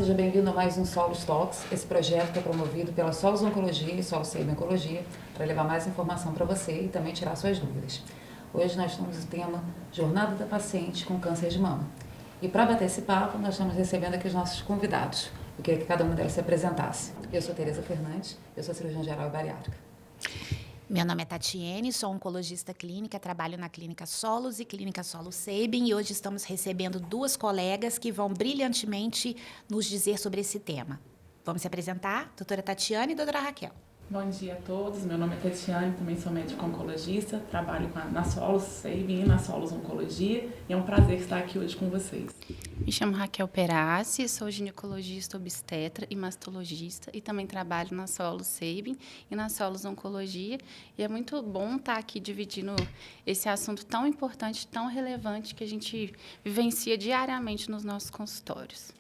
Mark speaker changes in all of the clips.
Speaker 1: seja bem-vindo a mais um Solos Talks. Esse projeto é promovido pela Solos Oncologia e Solos Sabin Oncologia para levar mais informação para você e também tirar suas dúvidas. Hoje nós temos o tema Jornada da Paciente com Câncer de Mama. E para bater esse papo, nós estamos recebendo aqui os nossos convidados. Eu queria que cada uma delas se apresentasse. Eu sou Tereza Fernandes, eu sou cirurgiã geral e bariátrica.
Speaker 2: Meu nome é Tatiane, sou oncologista clínica, trabalho na Clínica Solos e Clínica Solos Sabin e hoje estamos recebendo duas colegas que vão brilhantemente nos dizer sobre esse tema. Vamos se apresentar? Doutora Tatiane e doutora Raquel.
Speaker 3: Bom dia a todos, meu nome é Tatiane, também sou médica oncologista, trabalho na Solos Sabin e na Solos Oncologia e é um prazer estar aqui hoje com vocês.
Speaker 4: Me chamo Raquel Perassi, sou ginecologista obstetra e mastologista e também trabalho na Solos Sabin e na Solos Oncologia e é muito bom estar aqui dividindo esse assunto tão importante, tão relevante que a gente vivencia diariamente nos nossos consultórios.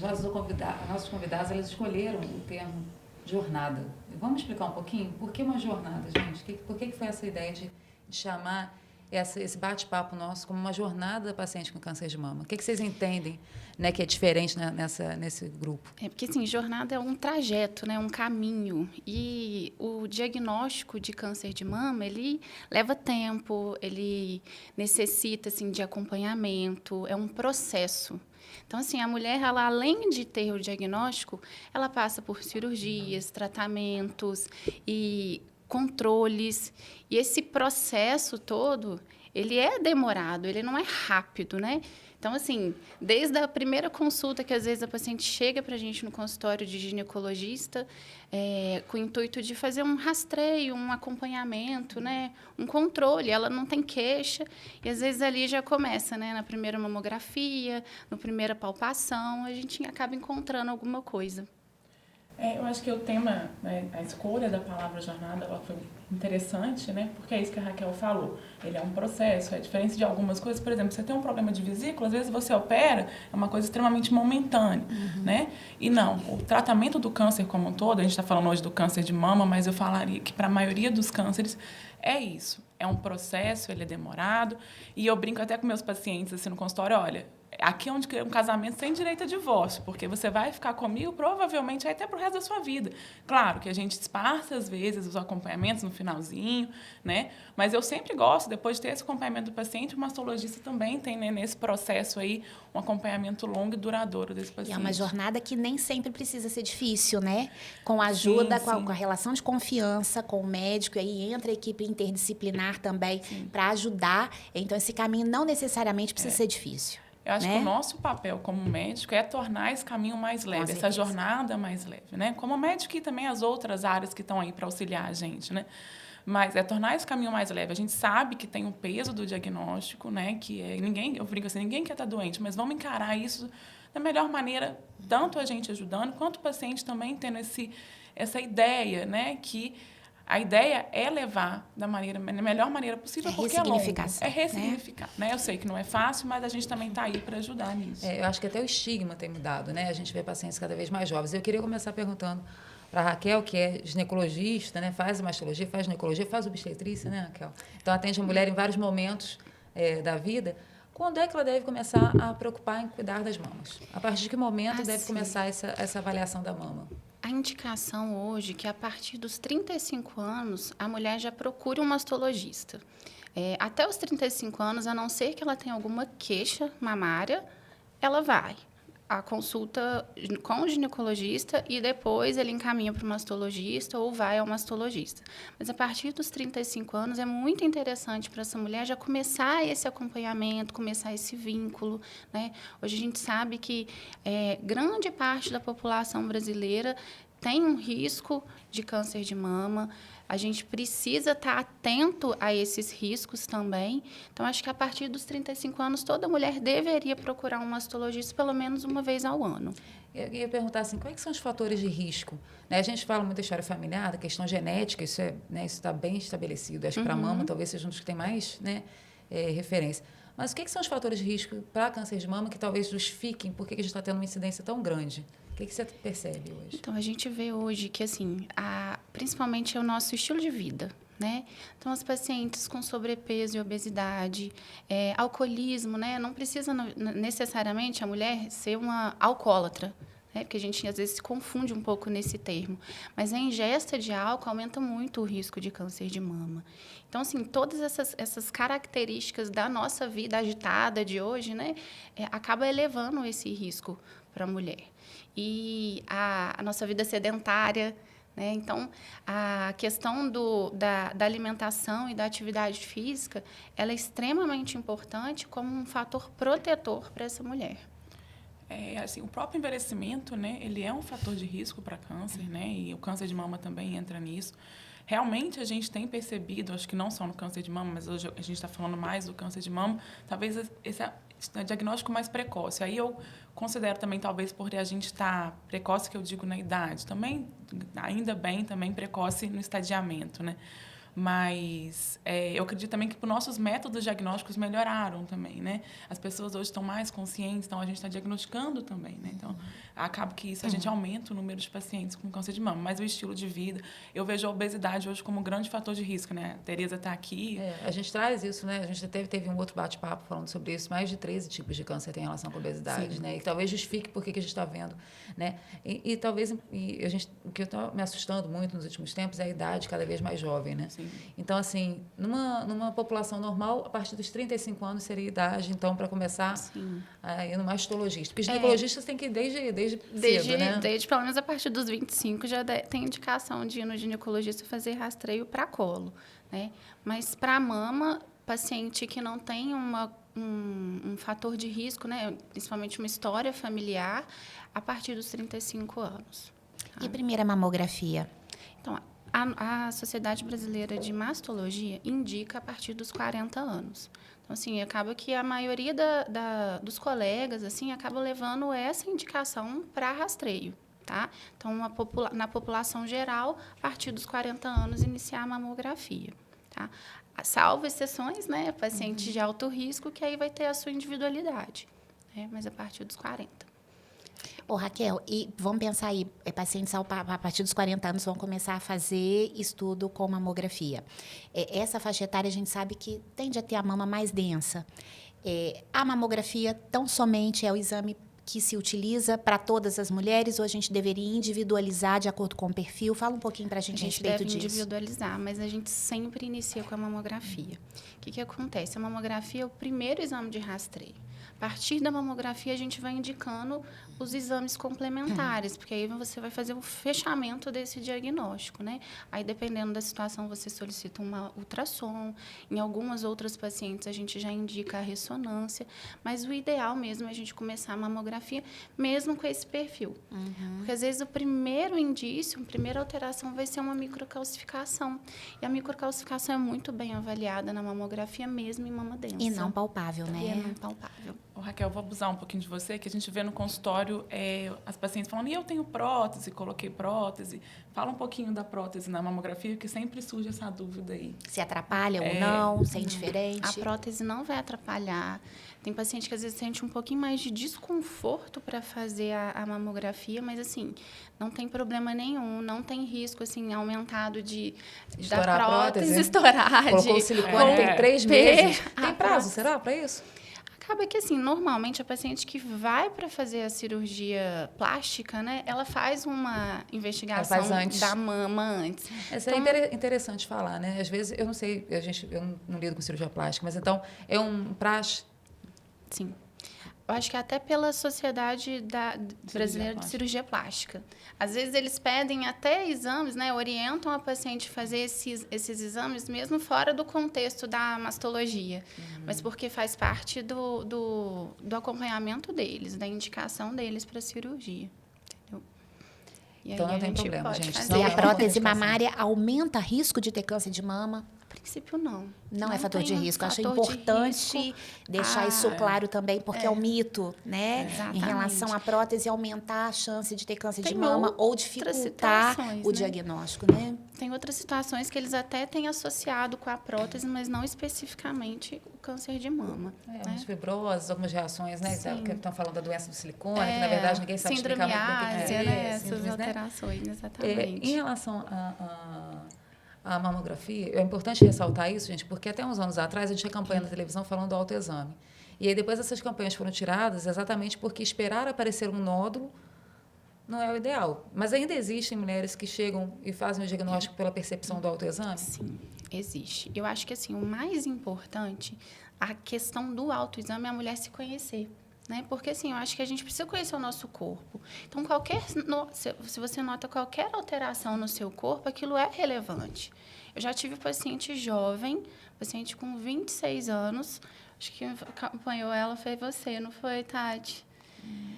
Speaker 1: Nossos convidados, eles escolheram o termo jornada. Vamos explicar um pouquinho? Por que uma jornada, gente? Por que foi essa ideia de chamar esse bate-papo nosso como uma jornada da paciente com câncer de mama? O que vocês entendem, né, que é diferente nesse grupo?
Speaker 4: É porque, assim, jornada é um trajeto, né, um caminho. E o diagnóstico de câncer de mama, ele leva tempo, ele necessita, assim, de acompanhamento, é um processo. Então, assim, a mulher, ela, além de ter o diagnóstico, ela passa por cirurgias, tratamentos e controles. E esse processo todo, ele é demorado, ele não é rápido, né? Então, assim, desde a primeira consulta, que às vezes a paciente chega para a gente no consultório de ginecologista, com o intuito de fazer um rastreio, um acompanhamento, né? Um controle, ela não tem queixa, e às vezes ali já começa, né? Na primeira mamografia, na primeira palpação, a gente acaba encontrando alguma coisa.
Speaker 3: Eu acho que o tema, né, a escolha da palavra jornada, ela foi interessante, né? Porque é isso que a Raquel falou. Ele é um processo, é diferente de algumas coisas. Por exemplo, você tem um problema de vesícula, às vezes você opera, é uma coisa extremamente momentânea, né? E não, o tratamento do câncer como um todo, a gente está falando hoje do câncer de mama, mas eu falaria que para a maioria dos cânceres é isso. É um processo, ele é demorado. E eu brinco até com meus pacientes assim, no consultório, olha, aqui é onde é um casamento sem direito a divórcio, porque você vai ficar comigo provavelmente até pro resto da sua vida. Claro que a gente disfarça, às vezes, os acompanhamentos no finalzinho, né? Mas eu sempre gosto, depois de ter esse acompanhamento do paciente, o mastologista também tem, né, nesse processo aí um acompanhamento longo e duradouro desse paciente.
Speaker 2: E é uma jornada que nem sempre precisa ser difícil, né? Com a ajuda, com a relação de confiança com o médico, e aí entra a equipe interdisciplinar também para ajudar. Então, esse caminho não necessariamente precisa ser difícil.
Speaker 3: Eu acho que o nosso papel como médico é tornar esse caminho mais leve, essa jornada mais leve, né? Como médico e também as outras áreas que estão aí para auxiliar a gente, né? Mas é tornar esse caminho mais leve. A gente sabe que tem o peso do diagnóstico, né? Que é eu brinco assim, ninguém quer estar doente, mas vamos encarar isso da melhor maneira, tanto a gente ajudando, quanto o paciente também tendo essa ideia, né? Que a ideia é levar da melhor maneira possível, porque é longo. É ressignificar, né? Eu sei que não é fácil, mas a gente também está aí para ajudar nisso.
Speaker 1: Eu acho que até o estigma tem mudado, né? A gente vê pacientes cada vez mais jovens. Eu queria começar perguntando para a Raquel, que é ginecologista, né? Faz mastologia, faz ginecologia, faz obstetrícia, né, Raquel? Então, atende a mulher em vários momentos da vida. Quando é que ela deve começar a preocupar em cuidar das mamas? A partir de que momento deve começar essa avaliação da mama?
Speaker 4: A indicação hoje é que, a partir dos 35 anos, a mulher já procure um mastologista. Até os 35 anos, a não ser que ela tenha alguma queixa mamária, ela vai à consulta com o ginecologista e depois ele encaminha para o mastologista ou vai ao mastologista. Mas, a partir dos 35 anos, é muito interessante para essa mulher já começar esse acompanhamento, começar esse vínculo, né? Hoje a gente sabe que grande parte da população brasileira tem um risco de câncer de mama. A gente precisa estar atento a esses riscos também. Então, acho que a partir dos 35 anos, toda mulher deveria procurar um mastologista pelo menos uma vez ao ano.
Speaker 1: Eu ia perguntar assim, quais são os fatores de risco? Né? A gente fala muito da história familiar, da questão genética, isso está bem estabelecido. Acho que para a mama talvez seja um dos que tem mais, né, referência. Mas o que são os fatores de risco para câncer de mama que talvez justifiquem por que a gente está tendo uma incidência tão grande? O que você percebe hoje?
Speaker 4: Então, a gente vê hoje que, assim, principalmente é o nosso estilo de vida, né? Então, as pacientes com sobrepeso e obesidade, alcoolismo, né? Não precisa necessariamente a mulher ser uma alcoólatra. né? Porque a gente, às vezes, se confunde um pouco nesse termo. Mas a ingesta de álcool aumenta muito o risco de câncer de mama. Então, assim, todas essas características da nossa vida agitada de hoje, né, acaba elevando esse risco para a mulher. E a nossa vida sedentária, né? Então, a questão da alimentação e da atividade física, ela é extremamente importante como um fator protetor para essa mulher.
Speaker 3: Assim, o próprio envelhecimento, né, ele é um fator de risco para câncer, né, e o câncer de mama também entra nisso. Realmente, a gente tem percebido, acho que não só no câncer de mama, mas hoje a gente está falando mais do câncer de mama, talvez esse é o diagnóstico mais precoce. Aí eu considero também, talvez, por a gente estar precoce, que eu digo na idade, também, ainda bem, também precoce no estadiamento, né? Mas eu acredito também que os nossos métodos diagnósticos melhoraram também, né? As pessoas hoje estão mais conscientes, então a gente está diagnosticando também, né? Então, acaba que isso a gente aumenta o número de pacientes com câncer de mama. Mas o estilo de vida, eu vejo a obesidade hoje como um grande fator de risco, né? A Tereza está aqui.
Speaker 1: A gente traz isso, né? A gente teve um outro bate-papo falando sobre isso. Mais de 13 tipos de câncer tem relação com a obesidade,
Speaker 3: Sim.
Speaker 1: né? E talvez justifique por que a gente está vendo, né? E talvez o que está me assustando muito nos últimos tempos é a idade cada vez mais jovem, né?
Speaker 3: Sim.
Speaker 1: Então, assim, numa população normal, a partir dos 35 anos seria a idade, então, para começar a ir no mastologista. Porque os ginecologistas têm que ir desde cedo, né?
Speaker 4: Desde, pelo menos, a partir dos 25, já tem indicação de ir no ginecologista fazer rastreio para colo, né? Mas para mama, paciente que não tem um fator de risco, né? Principalmente uma história familiar, a partir dos 35 anos.
Speaker 2: Tá? E primeira mamografia?
Speaker 4: Então, a Sociedade Brasileira de Mastologia indica a partir dos 40 anos. Então, assim, acaba que a maioria dos colegas, assim, acaba levando essa indicação para rastreio, tá? Então, na população geral, a partir dos 40 anos, iniciar a mamografia, tá? Salvo exceções, né? Paciente de alto risco, que aí vai ter a sua individualidade, né? Mas a partir dos 40.
Speaker 2: Ô, Raquel, e vamos pensar aí, pacientes a partir dos 40 anos vão começar a fazer estudo com mamografia. Essa faixa etária a gente sabe que tende a ter a mama mais densa. A mamografia tão somente é o exame que se utiliza para todas as mulheres ou a gente deveria individualizar de acordo com o perfil? Fala um pouquinho para a gente respeito disso.
Speaker 4: A gente deve individualizar, mas a gente sempre inicia com a mamografia. O que acontece? A mamografia é o primeiro exame de rastreio. A partir da mamografia, a gente vai indicando os exames complementares, porque aí você vai fazer o fechamento desse diagnóstico, né? Aí, dependendo da situação, você solicita uma ultrassom. Em algumas outras pacientes, a gente já indica a ressonância. Mas o ideal mesmo é a gente começar a mamografia, mesmo com esse perfil. Porque, às vezes, o primeiro indício, a primeira alteração vai ser uma microcalcificação. E a microcalcificação é muito bem avaliada na mamografia, mesmo em mama densa.
Speaker 2: E não palpável, né?
Speaker 4: E não palpável.
Speaker 3: Raquel, eu vou abusar um pouquinho de você, que a gente vê no consultório as pacientes falando, e eu tenho prótese, coloquei prótese. Fala um pouquinho da prótese na mamografia, que sempre surge essa dúvida aí.
Speaker 2: Se atrapalha ou não, se é indiferente?
Speaker 4: A prótese não vai atrapalhar. Tem paciente que às vezes sente um pouquinho mais de desconforto para fazer a mamografia, mas assim, não tem problema nenhum, não tem risco assim aumentado da prótese estourar.
Speaker 1: Colocou o silicone, tem 3 meses. Tem prazo, será, para isso?
Speaker 4: Acaba que, assim, normalmente a paciente que vai para fazer a cirurgia plástica, né, ela faz uma investigação da mama antes.
Speaker 1: Essa é interessante falar, né? Às vezes, eu não sei, eu não lido com cirurgia plástica, mas então, é um praxe?
Speaker 4: Sim. Eu acho que até pela Sociedade Brasileira de Cirurgia Plástica. Às vezes, eles pedem até exames, né? Orientam a paciente a fazer esses exames, mesmo fora do contexto da mastologia. Mas porque faz parte do acompanhamento deles, da indicação deles para a cirurgia. Entendeu? E
Speaker 1: então, não tem problema, gente.
Speaker 2: E a prótese mamária aumenta risco de ter câncer de mama?
Speaker 4: A princípio, não.
Speaker 2: Não é fator de risco. Acho importante deixar isso claro também, porque é um mito, né?
Speaker 4: Exatamente.
Speaker 2: Em relação à prótese aumentar a chance de ter câncer de mama ou dificultar o diagnóstico, né?
Speaker 4: Tem outras situações que eles até têm associado com a prótese, mas não especificamente o câncer de mama.
Speaker 1: Umas fibroses, algumas reações, né? Que estão falando da doença do silicone, que na verdade ninguém sabe explicar muito bem.
Speaker 4: Né? Essas alterações, exatamente.
Speaker 1: Em relação a mamografia, é importante ressaltar isso, gente, porque até uns anos atrás a gente tinha campanha na televisão falando do autoexame. E aí depois essas campanhas foram tiradas exatamente porque esperaram aparecer um nódulo não é o ideal. Mas ainda existem mulheres que chegam e fazem o diagnóstico pela percepção do autoexame?
Speaker 4: Sim, existe. Eu acho que assim, o mais importante, a questão do autoexame é a mulher se conhecer. Né? Porque assim, eu acho que a gente precisa conhecer o nosso corpo. Então, se você nota qualquer alteração no seu corpo, aquilo é relevante. Eu já tive paciente jovem, paciente com 26 anos, acho que acompanhou ela, foi você, não foi, Tati?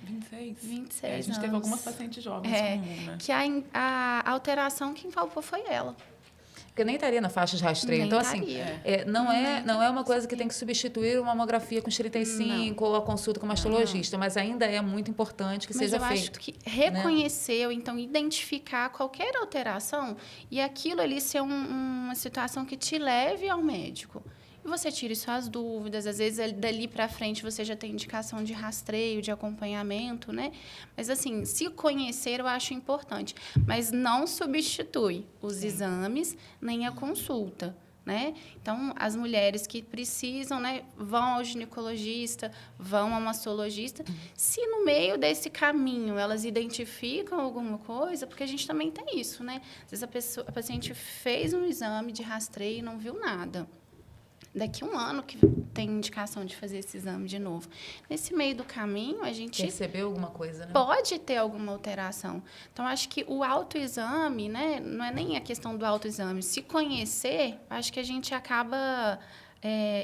Speaker 3: 26?
Speaker 4: 26
Speaker 3: A gente
Speaker 4: anos.
Speaker 3: teve algumas pacientes jovens comum, né?
Speaker 4: Que a alteração quem palpou foi ela.
Speaker 1: Porque nem estaria na faixa de rastreio.
Speaker 4: Nem
Speaker 1: Então, assim,
Speaker 4: estaria.
Speaker 1: não é uma coisa que tem que substituir uma mamografia com 35 ou a consulta com o mastologista, mas ainda é muito importante que seja feito.
Speaker 4: Mas eu acho que reconhecer, ou então identificar qualquer alteração e aquilo ali ser uma situação que te leve ao médico. E você tire suas dúvidas, às vezes dali para frente você já tem indicação de rastreio, de acompanhamento, né? Mas assim, se conhecer eu acho importante, mas não substitui os exames nem a consulta, né? Então, as mulheres que precisam, né, vão ao ginecologista, vão ao mastologista. Se no meio desse caminho elas identificam alguma coisa, porque a gente também tem isso, né? Às vezes a paciente fez um exame de rastreio e não viu nada. Daqui a um ano que tem indicação de fazer esse exame de novo. Nesse meio do caminho, a gente...
Speaker 1: Percebeu alguma coisa, né?
Speaker 4: Pode ter alguma alteração. Então, acho que o autoexame, né, não é nem a questão do autoexame. Se conhecer, acho que a gente acaba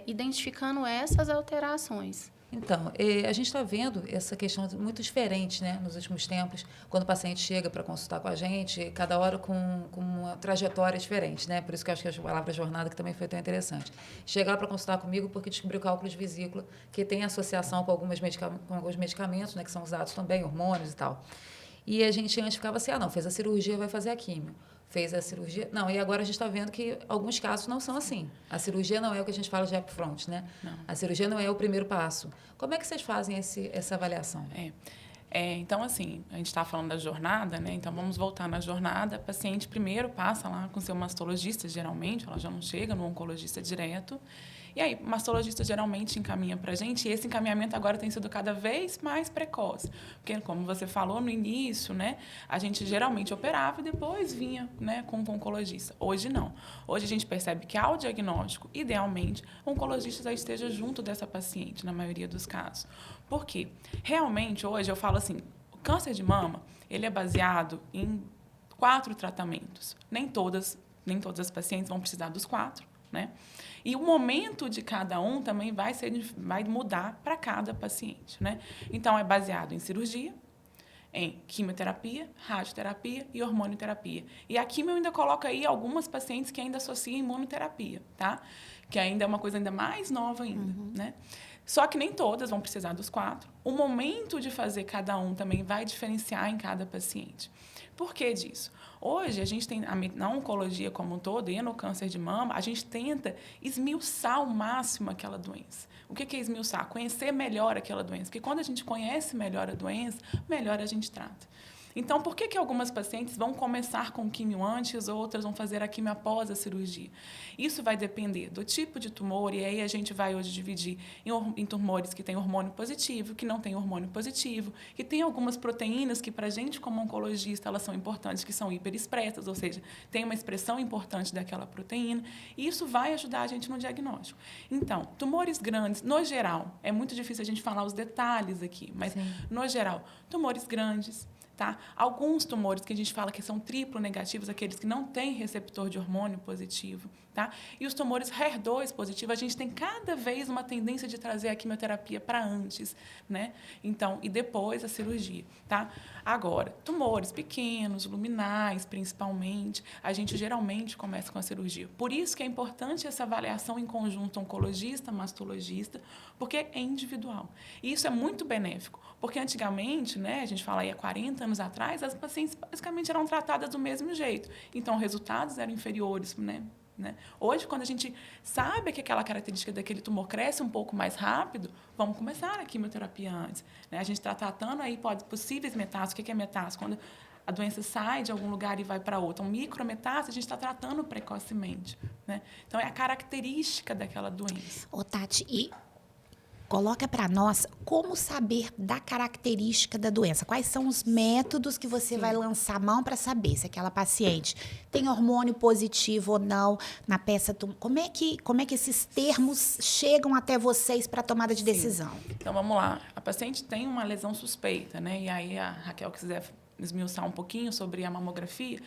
Speaker 4: identificando essas alterações.
Speaker 1: Então, a gente está vendo essa questão muito diferente, né, nos últimos tempos, quando o paciente chega para consultar com a gente, cada hora com uma trajetória diferente, né? Por isso que eu acho que a palavra jornada que também foi tão interessante. Chega lá para consultar comigo porque descobriu cálculo de vesícula, que tem associação com alguns medicamentos, né, que são usados também, hormônios e tal. E a gente antes ficava assim, não, fez a cirurgia, vai fazer a químio. Fez a cirurgia... Não, e agora a gente está vendo que alguns casos não são assim. A cirurgia não é o que a gente fala de upfront, né? Não. A cirurgia não é o primeiro passo. Como é que vocês fazem essa avaliação?
Speaker 3: Então, assim, a gente está falando da jornada, né? Então, vamos voltar na jornada. A paciente primeiro passa lá com seu mastologista, geralmente, ela já não chega no oncologista direto. E aí, o mastologista geralmente encaminha para a gente, e esse encaminhamento agora tem sido cada vez mais precoce. Porque, como você falou no início, né, a gente geralmente operava e depois vinha, né, com o oncologista. Hoje, não. Hoje, a gente percebe que, ao diagnóstico, idealmente, o oncologista já esteja junto dessa paciente, na maioria dos casos. Por quê? Realmente, hoje, eu falo assim, o câncer de mama, ele é baseado em 4 tratamentos. Nem todas as pacientes vão precisar dos 4, né? E o momento de cada um também vai mudar para cada paciente, né? Então, é baseado em cirurgia, em quimioterapia, radioterapia e hormonioterapia. E a quimio ainda coloca aí algumas pacientes que ainda associam imunoterapia, tá? Que ainda é uma coisa ainda mais nova ainda, né? Só que nem todas vão precisar dos 4. O momento de fazer cada um também vai diferenciar em cada paciente. Por que disso? Hoje, a gente tem, na oncologia como um todo, e no câncer de mama, a gente tenta esmiuçar ao máximo aquela doença. O que é esmiuçar? Conhecer melhor aquela doença. Porque quando a gente conhece melhor a doença, melhor a gente trata. Então, por que algumas pacientes vão começar com quimio antes, outras vão fazer a quimio após a cirurgia? Isso vai depender do tipo de tumor, e aí a gente vai hoje dividir em tumores que têm hormônio positivo, que não têm hormônio positivo, que tem algumas proteínas que, para a gente, como oncologista, elas são importantes, que são hiperexpressas, ou seja, tem uma expressão importante daquela proteína, e isso vai ajudar a gente no diagnóstico. Então, tumores grandes, no geral, é muito difícil a gente falar os detalhes aqui, mas, no geral, tumores grandes, tá? Alguns tumores que a gente fala que são triplo negativos, aqueles que não têm receptor de hormônio positivo, tá? E os tumores HER2 positivos, a gente tem cada vez uma tendência de trazer a quimioterapia para antes, né? Então, e depois a cirurgia, tá? Agora, tumores pequenos, luminais, principalmente, a gente geralmente começa com a cirurgia. Por isso que é importante essa avaliação em conjunto oncologista, mastologista, porque é individual. E isso é muito benéfico, porque antigamente, né, a gente fala aí há 40 anos atrás, as pacientes basicamente eram tratadas do mesmo jeito. Então, resultados eram inferiores, né? Hoje, quando a gente sabe que aquela característica daquele tumor cresce um pouco mais rápido, vamos começar a quimioterapia antes, né? A gente está tratando aí possíveis metástases. O que é metástase? Quando a doença sai de algum lugar e vai para outro. Então, micrometástase, a gente está tratando precocemente, né? Então, é a característica daquela doença.
Speaker 2: Ô, Tati, e Coloca para nós como saber da característica da doença. Quais são os métodos que você vai lançar mão para saber se aquela paciente tem hormônio positivo ou não na peça? Como é que esses termos chegam até vocês para a tomada de decisão?
Speaker 3: Então, vamos lá. A paciente tem uma lesão suspeita, né? E aí a Raquel quiser esmiuçar um pouquinho sobre a mamografia,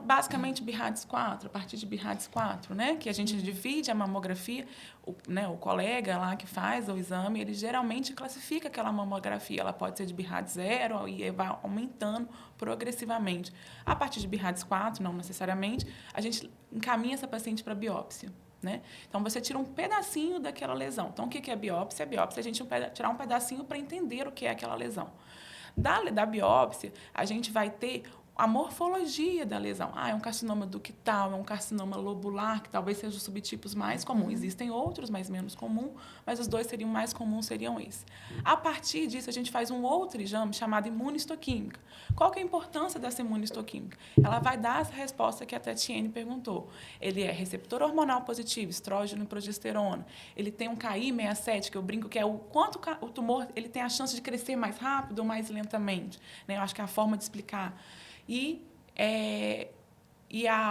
Speaker 3: basicamente BIRADS 4, a partir de BIRADS 4, né, que a gente divide a mamografia, o colega lá que faz o exame, ele geralmente classifica aquela mamografia, ela pode ser de BIRADS 0 e vai aumentando progressivamente. A partir de BIRADS 4, não necessariamente, a gente encaminha essa paciente para biópsia. Né? Então, você tira um pedacinho daquela lesão. Então, o que é biópsia? A biópsia é a gente tirar um pedacinho para entender o que é aquela lesão. Da biópsia, a gente vai ter a morfologia da lesão. É um carcinoma ductal, é um carcinoma lobular, que talvez sejam os subtipos mais comuns. Existem outros, mas menos comuns, mas os dois seriam mais comuns, seriam esses. A partir disso, a gente faz um outro exame chamado imunohistoquímica. Qual que é a importância dessa imunohistoquímica? Ela vai dar essa resposta que a Tatiane perguntou. Ele é receptor hormonal positivo, estrógeno e progesterona. Ele tem um KI67, que eu brinco que é o quanto o tumor ele tem a chance de crescer mais rápido ou mais lentamente. Né? Eu acho que é a forma de explicar. E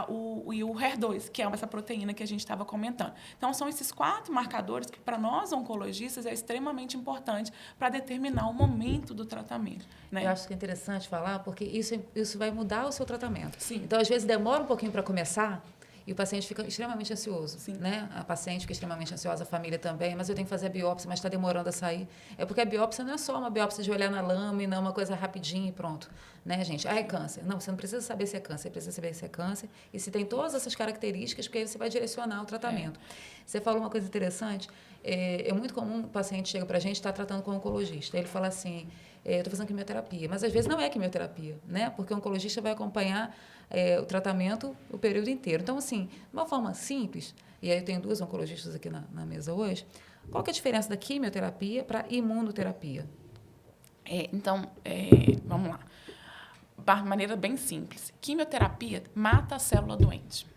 Speaker 3: o HER2, que é essa proteína que a gente estava comentando. Então, são esses 4 marcadores que, para nós, oncologistas, é extremamente importante para determinar o momento do tratamento. Né?
Speaker 1: Eu acho que é interessante falar, porque isso vai mudar o seu tratamento.
Speaker 3: Sim.
Speaker 1: Então, às vezes, demora um pouquinho para começar, e o paciente fica extremamente ansioso.
Speaker 3: Sim.
Speaker 1: Né? A paciente fica extremamente ansiosa, a família também, mas eu tenho que fazer a biópsia, mas está demorando a sair. É porque a biópsia não é só uma biópsia de olhar na lâmina, uma coisa rapidinha e pronto. Né, gente? É câncer. Não, você não precisa saber se é câncer, você precisa saber se é câncer e se tem todas essas características, porque aí você vai direcionar o tratamento. Você falou uma coisa interessante, é muito comum o paciente chega para a gente, está tratando com um oncologista, ele fala assim, eu estou fazendo quimioterapia, mas às vezes não é quimioterapia, né? Porque o oncologista vai acompanhar o tratamento o período inteiro. Então, assim, de uma forma simples, e aí eu tenho 2 oncologistas aqui na mesa hoje, qual que é a diferença da quimioterapia para a imunoterapia?
Speaker 3: Vamos lá. De maneira bem simples. Quimioterapia mata a célula doente.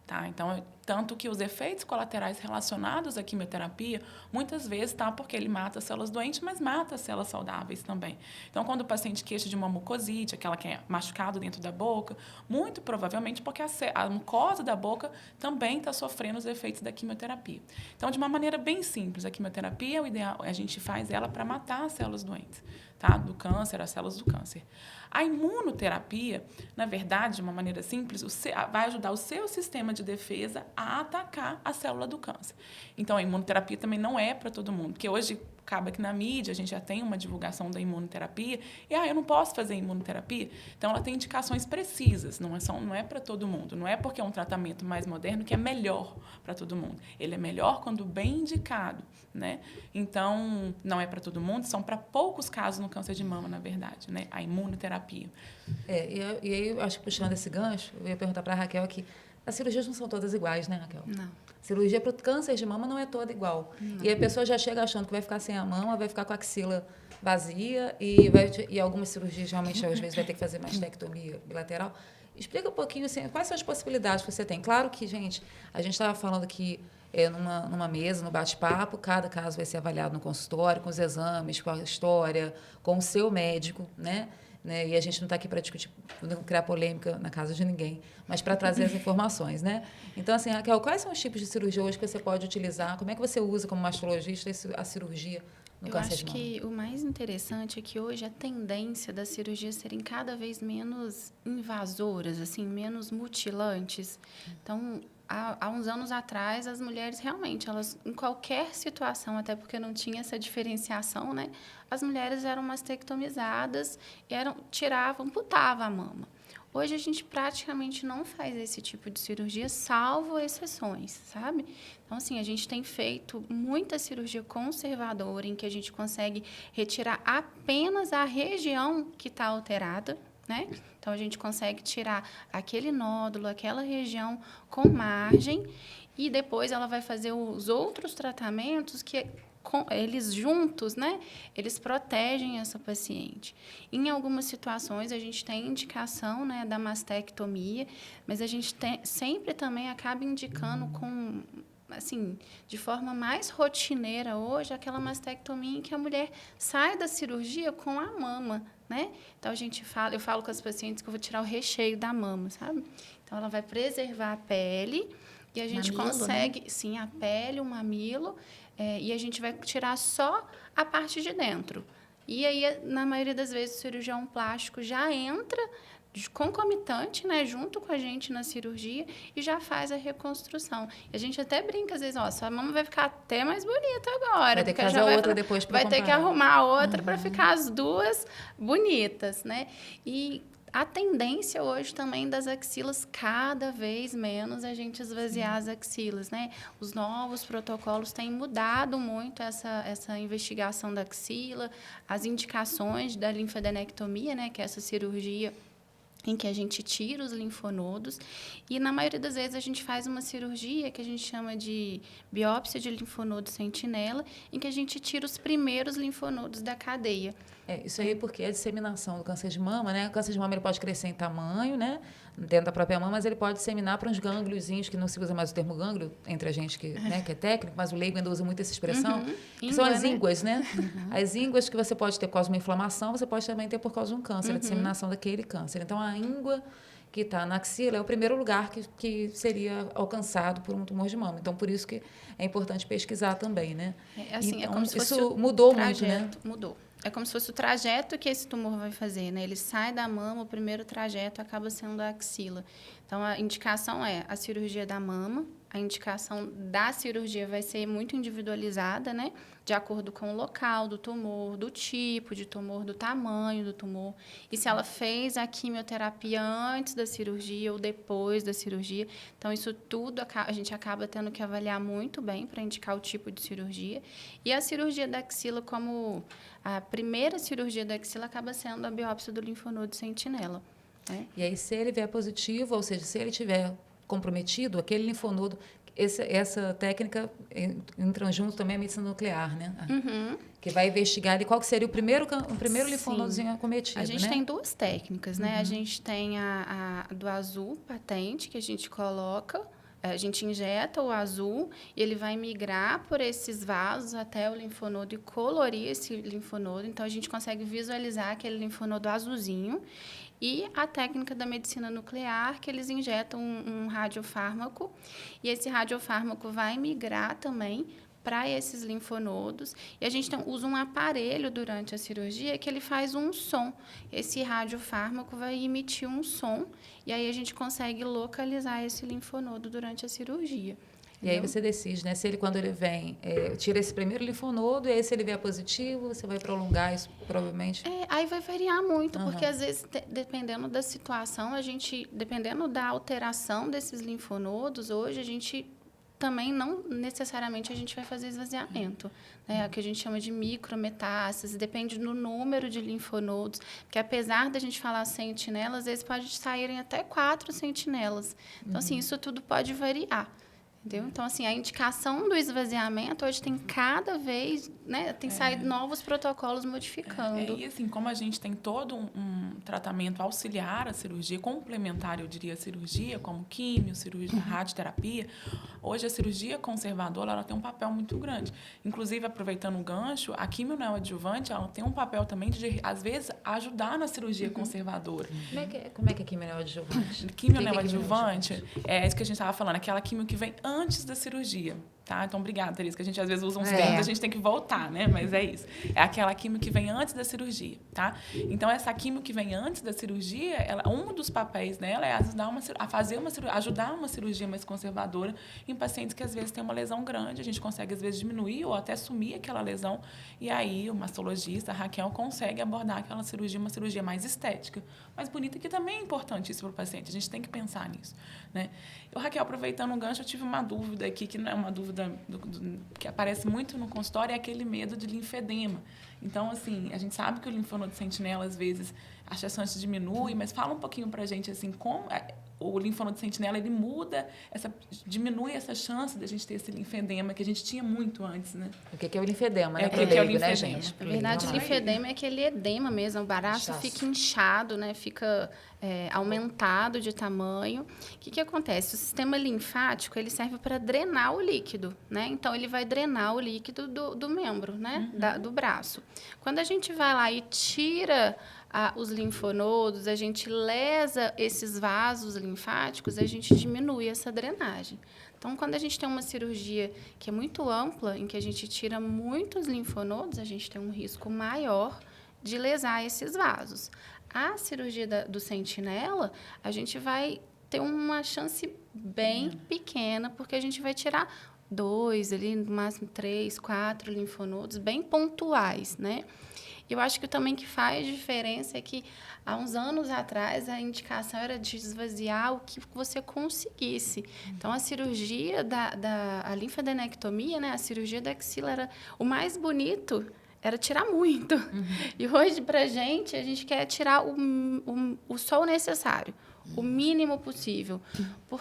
Speaker 3: Tá? Então, tanto que os efeitos colaterais relacionados à quimioterapia, muitas vezes, porque ele mata as células doentes, mas mata as células saudáveis também. Então, quando o paciente queixa de uma mucosite, aquela que é machucado dentro da boca, muito provavelmente porque a mucosa da boca também está sofrendo os efeitos da quimioterapia. Então, de uma maneira bem simples, a quimioterapia, o ideal, a gente faz ela para matar as células doentes, tá? Do câncer, as células do câncer. A imunoterapia, na verdade, de uma maneira simples, vai ajudar o seu sistema de defesa a atacar a célula do câncer. Então, a imunoterapia também não é para todo mundo, porque hoje acaba que na mídia a gente já tem uma divulgação da imunoterapia e eu não posso fazer imunoterapia. Então, ela tem indicações precisas, não é para todo mundo. Não é porque é um tratamento mais moderno que é melhor para todo mundo. Ele é melhor quando bem indicado, né? Então, não é para todo mundo, são para poucos casos no câncer de mama, na verdade, né? A imunoterapia.
Speaker 1: E aí, eu acho que puxando esse gancho, eu ia perguntar para a Raquel aqui, as cirurgias não são todas iguais, né, Raquel?
Speaker 4: Não.
Speaker 1: Cirurgia para o câncer de mama não é toda igual. Não. E a pessoa já chega achando que vai ficar sem a mama, vai ficar com a axila vazia e algumas cirurgias realmente às vezes vai ter que fazer mastectomia bilateral. Explica um pouquinho assim, quais são as possibilidades que você tem. Claro que, gente, a gente estava falando aqui numa mesa, no bate-papo, cada caso vai ser avaliado no consultório, com os exames, com a história, com o seu médico, né? E a gente não está aqui para discutir, não criar polêmica na casa de ninguém, mas para trazer as informações, né? Então, assim, Raquel, quais são os tipos de cirurgia hoje que você pode utilizar? Como é que você usa como mastologista a cirurgia no câncer de mama?
Speaker 4: Eu acho que o mais interessante é que hoje a tendência das cirurgias serem cada vez menos invasoras, assim, menos mutilantes. Então, há uns anos atrás, as mulheres realmente, elas em qualquer situação, até porque não tinha essa diferenciação, né? As mulheres eram mastectomizadas, amputavam a mama. Hoje a gente praticamente não faz esse tipo de cirurgia, salvo exceções, sabe? Então, assim, a gente tem feito muita cirurgia conservadora, em que a gente consegue retirar apenas a região que está alterada, né? Então, a gente consegue tirar aquele nódulo, aquela região com margem, e depois ela vai fazer os outros tratamentos que eles juntos, né? Eles protegem essa paciente. Em algumas situações, a gente tem indicação, né, da mastectomia, mas a gente sempre também acaba indicando com assim, de forma mais rotineira hoje, aquela mastectomia em que a mulher sai da cirurgia com a mama, né? Então, eu falo com as pacientes que eu vou tirar o recheio da mama, sabe? Então, ela vai preservar a pele e a gente
Speaker 2: Mamilo,
Speaker 4: consegue,
Speaker 2: né?
Speaker 4: sim, a pele, o mamilo, e a gente vai tirar só a parte de dentro. E aí, na maioria das vezes, o cirurgião plástico já entra concomitante, né, junto com a gente na cirurgia e já faz a reconstrução. E a gente até brinca às vezes, ó, sua mama vai ficar até mais bonita agora.
Speaker 1: Vai ter que fazer a outra depois para
Speaker 4: vai ter que
Speaker 1: comparar.
Speaker 4: arrumar a outra para ficar as duas bonitas, né? E a tendência hoje também das axilas, cada vez menos a gente esvaziar as axilas, né? Os novos protocolos têm mudado muito essa investigação da axila, as indicações da linfadenectomia, né? Que é essa cirurgia em que a gente tira os linfonodos e, na maioria das vezes, a gente faz uma cirurgia que a gente chama de biópsia de linfonodo sentinela, em que a gente tira os primeiros linfonodos da cadeia.
Speaker 1: Isso aí porque a disseminação do câncer de mama, né? O câncer de mama ele pode crescer em tamanho, né? Dentro da própria mama, mas ele pode disseminar para uns gângliozinhos, que não se usa mais o termo gânglio entre a gente que, né, que é técnico, mas o leigo ainda usa muito essa expressão, que são as ínguas, né? As ínguas que você pode ter por causa de uma inflamação, você pode também ter por causa de um câncer, a disseminação daquele câncer. Então, a íngua que está na axila é o primeiro lugar que seria alcançado por um tumor de mama. Então, por isso que é importante pesquisar também, né?
Speaker 4: Assim,
Speaker 1: então,
Speaker 4: como se fosse
Speaker 1: isso mudou muito, né?
Speaker 4: Mudou. É como se fosse o trajeto que esse tumor vai fazer, né? Ele sai da mama, o primeiro trajeto acaba sendo a axila. Então, a indicação é a cirurgia da mama. A indicação da cirurgia vai ser muito individualizada, né? De acordo com o local do tumor, do tipo de tumor, do tamanho do tumor. E se ela fez a quimioterapia antes da cirurgia ou depois da cirurgia. Então, isso tudo a gente acaba tendo que avaliar muito bem para indicar o tipo de cirurgia. E a cirurgia da axila, como a primeira cirurgia da axila, acaba sendo a biópsia do linfonodo sentinela. Né?
Speaker 1: E aí, se ele vier positivo, ou seja, se ele tiver comprometido, aquele linfonodo, essa técnica entra junto também a medicina nuclear, né? Que vai investigar ali qual que seria o primeiro linfonodozinho acometido,
Speaker 4: A gente
Speaker 1: né?
Speaker 4: tem duas técnicas, né? A gente tem a do azul patente, que a gente coloca, a gente injeta o azul e ele vai migrar por esses vasos até o linfonodo e colorir esse linfonodo. Então, a gente consegue visualizar aquele linfonodo azulzinho. E a técnica da medicina nuclear, que eles injetam um radiofármaco, e esse radiofármaco vai migrar também para esses linfonodos. E a gente usa um aparelho durante a cirurgia que ele faz um som. Esse radiofármaco vai emitir um som, e aí a gente consegue localizar esse linfonodo durante a cirurgia.
Speaker 1: E aí você decide, né? Se ele, quando ele vem, tira esse primeiro linfonodo, e aí se ele vier positivo, você vai prolongar isso, provavelmente?
Speaker 4: Aí vai variar muito, porque às vezes, dependendo da situação, dependendo da alteração desses linfonodos, hoje a gente também não necessariamente a gente vai fazer esvaziamento, né? O que a gente chama de micrometástase, depende do número de linfonodos, porque apesar da gente falar sentinela, às vezes pode saírem até 4 sentinelas. Então, assim, isso tudo pode variar. Entendeu? Então, assim, a indicação do esvaziamento hoje tem cada vez, né, tem saído novos protocolos modificando.
Speaker 3: E assim, como a gente tem todo um tratamento auxiliar à cirurgia, complementar, eu diria, à cirurgia, como químio, cirurgia, radioterapia, hoje a cirurgia conservadora, ela tem um papel muito grande. Inclusive, aproveitando o gancho, a químio neoadjuvante, ela tem um papel também de, às vezes, ajudar na cirurgia conservadora.
Speaker 1: Como é que é químio neoadjuvante?
Speaker 3: Químio neoadjuvante é isso que a gente estava falando, aquela químio que vem antes da cirurgia, tá? Então, obrigada, Teresa, que a gente às vezes usa uns termos, a gente tem que voltar, né? Mas é isso. É aquela químio que vem antes da cirurgia, tá? Então, essa químio que vem antes da cirurgia, um dos papéis dela é ajudar uma cirurgia mais conservadora em pacientes que às vezes têm uma lesão grande, a gente consegue às vezes diminuir ou até sumir aquela lesão, e aí o mastologista, a Raquel, consegue abordar aquela cirurgia, uma cirurgia mais estética, mais bonita, que também é importante isso para o paciente, a gente tem que pensar nisso, né? Eu, Raquel, aproveitando o gancho, eu tive uma dúvida aqui, que não é uma dúvida que aparece muito no consultório, é aquele medo de linfedema. Então, assim, a gente sabe que o linfonodo sentinela, às vezes, a chance diminui, mas fala um pouquinho para a gente, assim, como o linfonodo sentinela, ele diminui essa chance de a gente ter esse linfedema, que a gente tinha muito antes, né?
Speaker 1: O que é o linfedema, né?
Speaker 3: O que é o
Speaker 1: Leigo, né,
Speaker 3: linfedema?
Speaker 1: gente?
Speaker 4: Na verdade, o
Speaker 1: Vamos lá.
Speaker 4: linfedema é aquele edema mesmo, o braço
Speaker 1: Inchaço.
Speaker 4: fica inchado, né? Fica aumentado de tamanho. O que acontece? O sistema linfático, ele serve para drenar o líquido, né? Então, ele vai drenar o líquido do membro, né? Do braço. Quando a gente vai lá e tira os linfonodos, a gente lesa esses vasos linfáticos, a gente diminui essa drenagem. Então, quando a gente tem uma cirurgia que é muito ampla, em que a gente tira muitos linfonodos, a gente tem um risco maior de lesar esses vasos. A cirurgia do sentinela, a gente vai ter uma chance bem pequena, porque a gente vai tirar 2, ali, no máximo 3, 4 linfonodos, bem pontuais, né? Eu acho que também que faz diferença é que, há uns anos atrás, a indicação era de esvaziar o que você conseguisse. Então, a cirurgia a linfadenectomia, né, a cirurgia da axila, era o mais bonito, era tirar muito. E hoje, para a gente quer tirar só o necessário, o mínimo possível.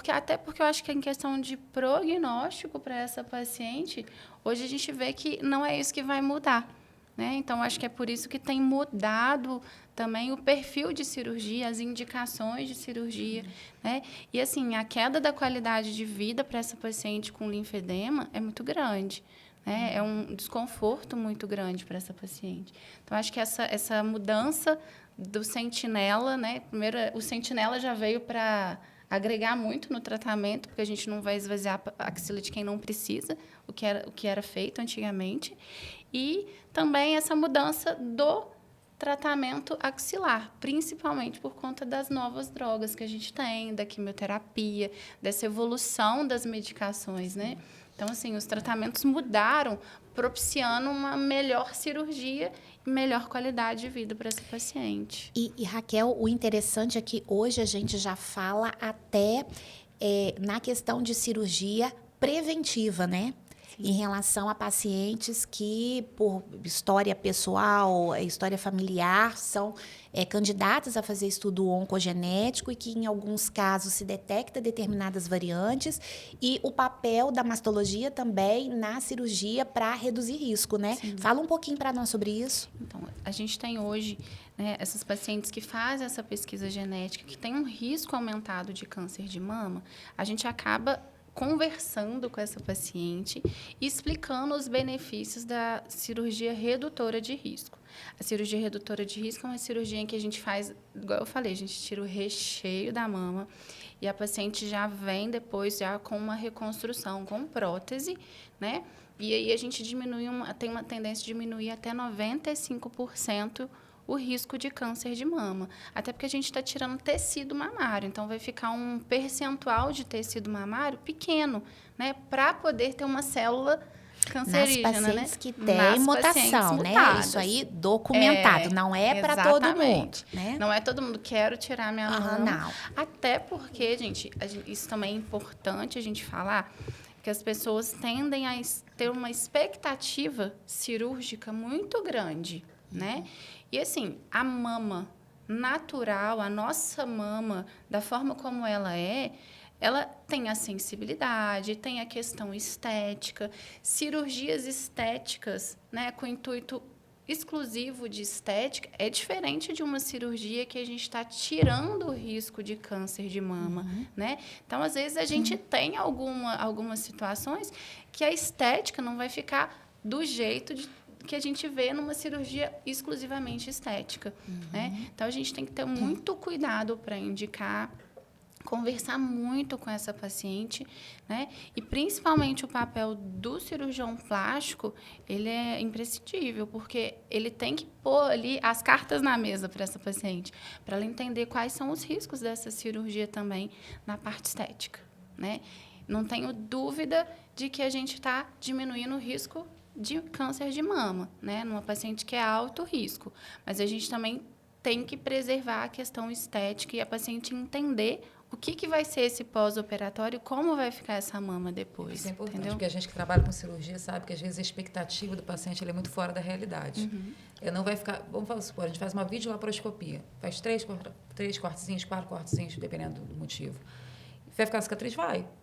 Speaker 4: Até porque eu acho que em questão de prognóstico para essa paciente, hoje a gente vê que não é isso que vai mudar. Né? Então, acho que é por isso que tem mudado também o perfil de cirurgia, as indicações de cirurgia. Né? E, assim, a queda da qualidade de vida para essa paciente com linfedema é muito grande. Né? É um desconforto muito grande para essa paciente. Então, acho que essa mudança do sentinela, né? Primeiro, o sentinela já veio para agregar muito no tratamento, porque a gente não vai esvaziar a axila de quem não precisa, o que era feito antigamente. E também essa mudança do tratamento axilar, principalmente por conta das novas drogas que a gente tem, da quimioterapia, dessa evolução das medicações, né? Então, assim, os tratamentos mudaram, propiciando uma melhor cirurgia e melhor qualidade de vida para essa paciente.
Speaker 2: E, Raquel, o interessante é que hoje a gente já fala até na questão de cirurgia preventiva, né? Em relação a pacientes que, por história pessoal, história familiar, são candidatas a fazer estudo oncogenético e que, em alguns casos, se detecta determinadas variantes, e o papel da mastologia também na cirurgia para reduzir risco, né? Sim. Fala um pouquinho para nós sobre isso.
Speaker 4: Então, a gente tem hoje, né, essas pacientes que fazem essa pesquisa genética, que tem um risco aumentado de câncer de mama, a gente acaba conversando com essa paciente e explicando os benefícios da cirurgia redutora de risco. A cirurgia redutora de risco é uma cirurgia em que a gente faz, igual eu falei, a gente tira o recheio da mama e a paciente já vem depois já com uma reconstrução, com prótese, né? E aí a gente tem uma tendência de diminuir até 95% o risco de câncer de mama. Até porque a gente está tirando tecido mamário, então vai ficar um percentual de tecido mamário pequeno, né? Para poder ter uma célula cancerígena,
Speaker 2: nas pacientes,
Speaker 4: né?
Speaker 2: que tem mutação, né? Isso aí documentado, não é para todo mundo, né?
Speaker 4: Não é todo mundo, quero tirar minha mama.
Speaker 2: Não.
Speaker 4: Até porque, gente, isso também é importante a gente falar, que as pessoas tendem a ter uma expectativa cirúrgica muito grande, né? E, assim, a mama natural, a nossa mama, da forma como ela tem a sensibilidade, tem a questão estética, cirurgias estéticas, né, com intuito exclusivo de estética, é diferente de uma cirurgia que a gente está tirando o risco de câncer de mama, né? Então, às vezes, a gente tem algumas situações que a estética não vai ficar do jeito que a gente vê numa cirurgia exclusivamente estética, né? Então, a gente tem que ter muito cuidado para indicar, conversar muito com essa paciente, né? E, principalmente, o papel do cirurgião plástico, ele é imprescindível, porque ele tem que pôr ali as cartas na mesa para essa paciente, para ela entender quais são os riscos dessa cirurgia também na parte estética, né? Não tenho dúvida de que a gente está diminuindo o risco de câncer de mama, né? Numa paciente que é alto risco. Mas a gente também tem que preservar a questão estética e a paciente entender o que vai ser esse pós-operatório, como vai ficar essa mama depois.
Speaker 1: Isso é importante,
Speaker 4: entendeu?
Speaker 1: porque a gente que trabalha com cirurgia sabe que às vezes a expectativa do paciente é muito fora da realidade. Não vai ficar, vamos supor, a gente faz uma videolaparoscopia, faz 3 cortezinhos, 4 cortezinhos, dependendo do motivo. Vai ficar a cicatriz?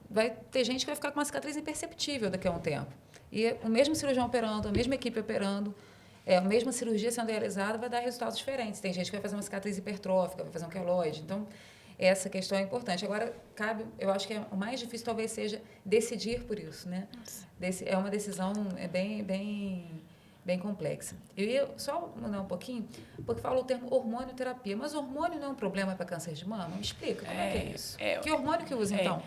Speaker 1: Vai ter gente que vai ficar com uma cicatriz imperceptível daqui a um tempo. E o mesmo cirurgião operando, a mesma equipe operando, a mesma cirurgia sendo realizada vai dar resultados diferentes. Tem gente que vai fazer uma cicatriz hipertrófica, vai fazer um queloide. Então, essa questão é importante. Agora, eu acho que o mais difícil talvez seja decidir por isso, né? É uma decisão bem complexa. Eu ia só mudar um pouquinho, porque fala o termo hormonioterapia. Mas hormônio não é um problema para câncer de mama? Me explica, como é que é isso? Que hormônio que usa, então?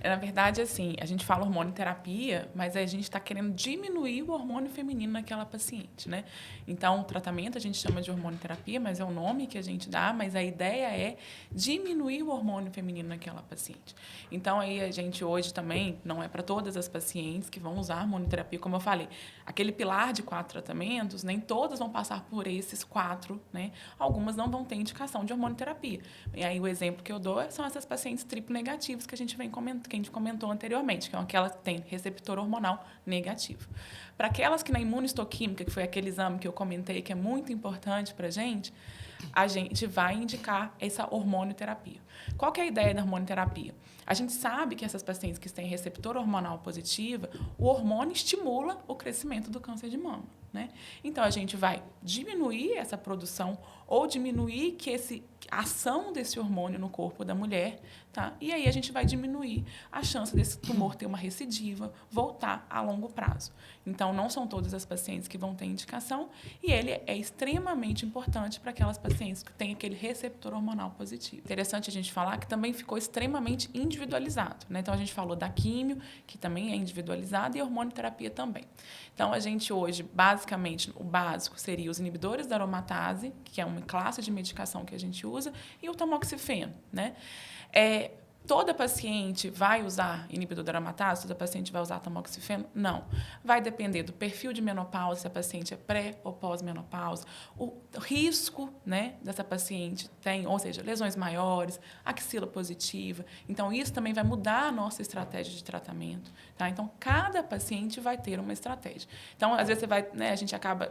Speaker 3: Na verdade, assim, a gente fala hormonioterapia, mas a gente está querendo diminuir o hormônio feminino naquela paciente, né? Então, o tratamento a gente chama de hormonioterapia, mas é o nome que a gente dá, mas a ideia é diminuir o hormônio feminino naquela paciente. Então, aí a gente hoje também, não é para todas as pacientes que vão usar hormonioterapia, como eu falei, aquele pilar de 4 tratamentos, nem todas vão passar por esses 4, né? Algumas não vão ter indicação de hormonioterapia. E aí o exemplo que eu dou são essas pacientes triplo negativas que a gente comentou anteriormente, que é aquela que tem receptor hormonal negativo. Para aquelas que na imunistoquímica, que foi aquele exame que eu comentei, que é muito importante para a gente vai indicar essa hormonioterapia. Qual que é a ideia da hormonioterapia? A gente sabe que essas pacientes que têm receptor hormonal positiva, o hormônio estimula o crescimento do câncer de mama, né? Então, a gente vai diminuir essa produção ou diminuir a ação desse hormônio no corpo da mulher, tá? E aí a gente vai diminuir a chance desse tumor ter uma recidiva, voltar a longo prazo. Então, não são todas as pacientes que vão ter indicação e ele é extremamente importante para aquelas pacientes que têm aquele receptor hormonal positivo. Interessante a gente falar que também ficou extremamente individualizado, né? Então, a gente falou da químio, que também é individualizada, e a hormonioterapia também. Então, a gente hoje, basicamente, o básico seria os inibidores da aromatase, que é uma classe de medicação que a gente usa, e o tamoxifeno, né? Toda paciente vai usar inibidor da aromatase? Toda paciente vai usar tamoxifeno? Não. Vai depender do perfil de menopausa, se a paciente é pré ou pós-menopausa, o risco, né, dessa paciente tem, ou seja, lesões maiores, axila positiva. Então, isso também vai mudar a nossa estratégia de tratamento, tá? Então, cada paciente vai ter uma estratégia. Então, às vezes,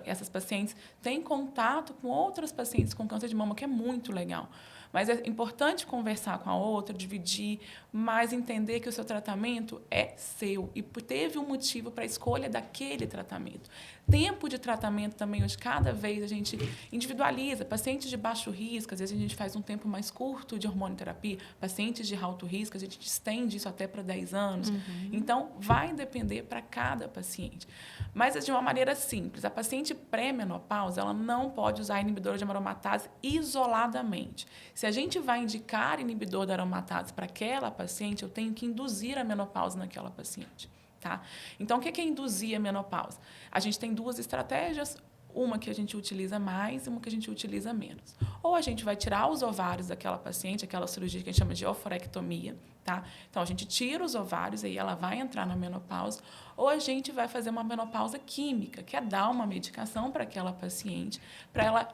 Speaker 3: essas pacientes têm contato com outras pacientes com câncer de mama, que é muito legal. Mas é importante conversar com a outra, dividir, mas entender que o seu tratamento é seu e teve um motivo para a escolha daquele tratamento. Tempo de tratamento também, hoje, cada vez a gente individualiza. Pacientes de baixo risco, às vezes a gente faz um tempo mais curto de hormonioterapia. Pacientes de alto risco, a gente estende isso até para 10 anos. Então, vai depender para cada paciente. Mas de uma maneira simples. A paciente pré-menopausa, ela não pode usar inibidor de aromatase isoladamente. Se a gente vai indicar inibidor da aromatase para aquela paciente, eu tenho que induzir a menopausa naquela paciente. Tá? Então, o que é induzir a menopausa? A gente tem 2 estratégias, uma que a gente utiliza mais e uma que a gente utiliza menos. Ou a gente vai tirar os ovários daquela paciente, aquela cirurgia que a gente chama de oforectomia, tá? Então, a gente tira os ovários, aí ela vai entrar na menopausa, ou a gente vai fazer uma menopausa química, que é dar uma medicação para aquela paciente, para ela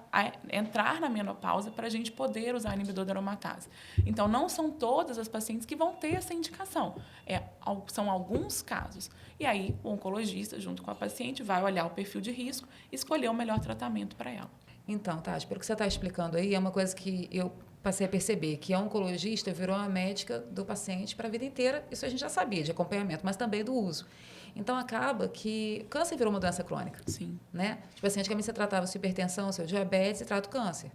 Speaker 3: entrar na menopausa, para a gente poder usar inibidor da aromatase. Então, não são todas as pacientes que vão ter essa indicação. São alguns casos. E aí, o oncologista, junto com a paciente, vai olhar o perfil de risco e escolher o melhor tratamento para ela.
Speaker 1: Então, Tati, pelo que você está explicando aí, é uma coisa que eu passei a perceber, que a oncologista virou a médica do paciente para a vida inteira. Isso a gente já sabia, de acompanhamento, mas também do uso. Então, acaba que o câncer virou uma doença crônica.
Speaker 3: Sim.
Speaker 1: Né? Os pacientes que você tratava sua hipertensão, seu diabetes, e trata o câncer.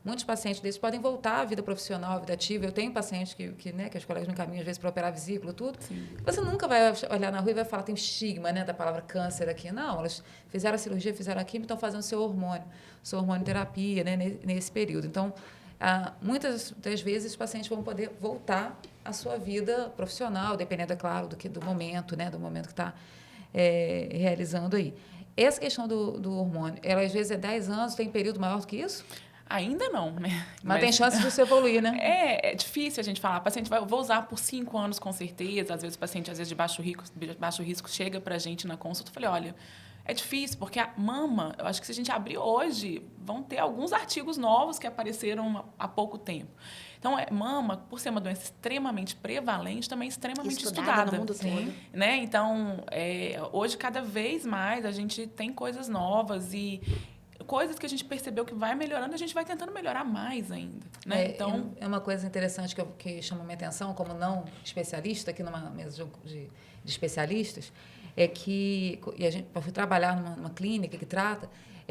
Speaker 1: Muitos pacientes desses podem voltar à vida profissional, à vida ativa. Eu tenho pacientes que os colegas me encaminham, às vezes, para operar a vesícula, tudo. Sim. Você nunca vai olhar na rua e vai falar, tem estigma, né, da palavra câncer aqui. Não, elas fizeram a cirurgia, fizeram a química, estão fazendo sua hormonioterapia, né, nesse período. Então, muitas das vezes, os pacientes vão poder voltar à sua vida profissional, dependendo, é claro, do momento, né, do momento que está realizando aí. Essa questão do hormônio, ela às vezes é 10 anos, tem período maior do que isso?
Speaker 3: Ainda não, né?
Speaker 1: Mas tem chance de você evoluir, né?
Speaker 3: É difícil a gente falar. O paciente vou usar por 5 anos com certeza. Às vezes o paciente, de baixo risco chega para a gente na consulta e fala, olha, é difícil, porque a mama, eu acho que se a gente abrir hoje, vão ter alguns artigos novos que apareceram há pouco tempo. Então, mama, por ser uma doença extremamente prevalente, também é extremamente
Speaker 2: Estudada
Speaker 3: estudada.
Speaker 2: no mundo todo.
Speaker 3: Né? Então, hoje, cada vez mais, a gente tem coisas novas e coisas que a gente percebeu que vai melhorando, a gente vai tentando melhorar mais ainda. Né? Então,
Speaker 1: é uma coisa interessante que chama minha atenção, como não especialista, aqui numa mesa de especialistas, é que eu fui trabalhar numa clínica que trata,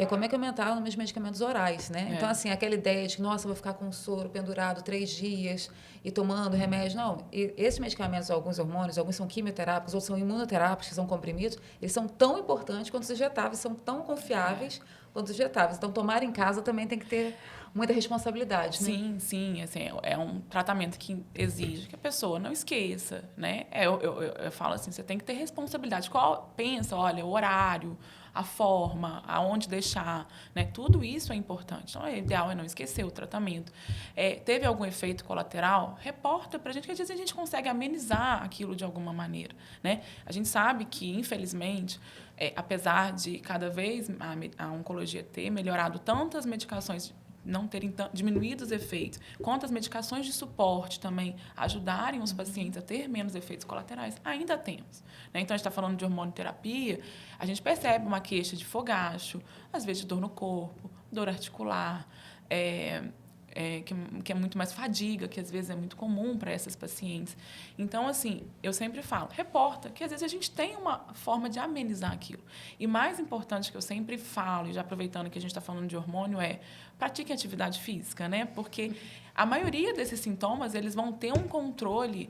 Speaker 1: como é que aumentaram os meus medicamentos orais, né? Então, assim, aquela ideia de que, nossa, eu vou ficar com o soro pendurado 3 dias e tomando remédio. Não, esses medicamentos, alguns hormônios, alguns são quimioterápicos, outros são imunoterápicos, que são comprimidos, eles são tão importantes quanto os injetáveis, são tão confiáveis quanto os injetáveis. Então, tomar em casa também tem que ter muita responsabilidade, né?
Speaker 3: Sim, assim, é um tratamento que exige que a pessoa não esqueça, né? Eu falo assim, você tem que ter responsabilidade. Pensa, olha, o horário, a forma, aonde deixar, né? Tudo isso é importante. Então, o ideal é não esquecer o tratamento. Teve algum efeito colateral? Reporta para a gente, que às vezes a gente consegue amenizar aquilo de alguma maneira, né? A gente sabe que, infelizmente, apesar de cada vez a oncologia ter melhorado tantas medicações, não terem diminuído os efeitos, quanto as medicações de suporte também ajudarem os pacientes a ter menos efeitos colaterais, ainda temos. Né? Então, a gente está falando de hormonioterapia, a gente percebe uma queixa de fogacho, às vezes de dor no corpo, dor articular, que é muito mais fadiga, que às vezes é muito comum para essas pacientes. Então, assim, eu sempre falo, reporta, que às vezes a gente tem uma forma de amenizar aquilo. E mais importante que eu sempre falo, e já aproveitando que a gente está falando de hormônio, pratique atividade física, né? Porque a maioria desses sintomas, eles vão ter um controle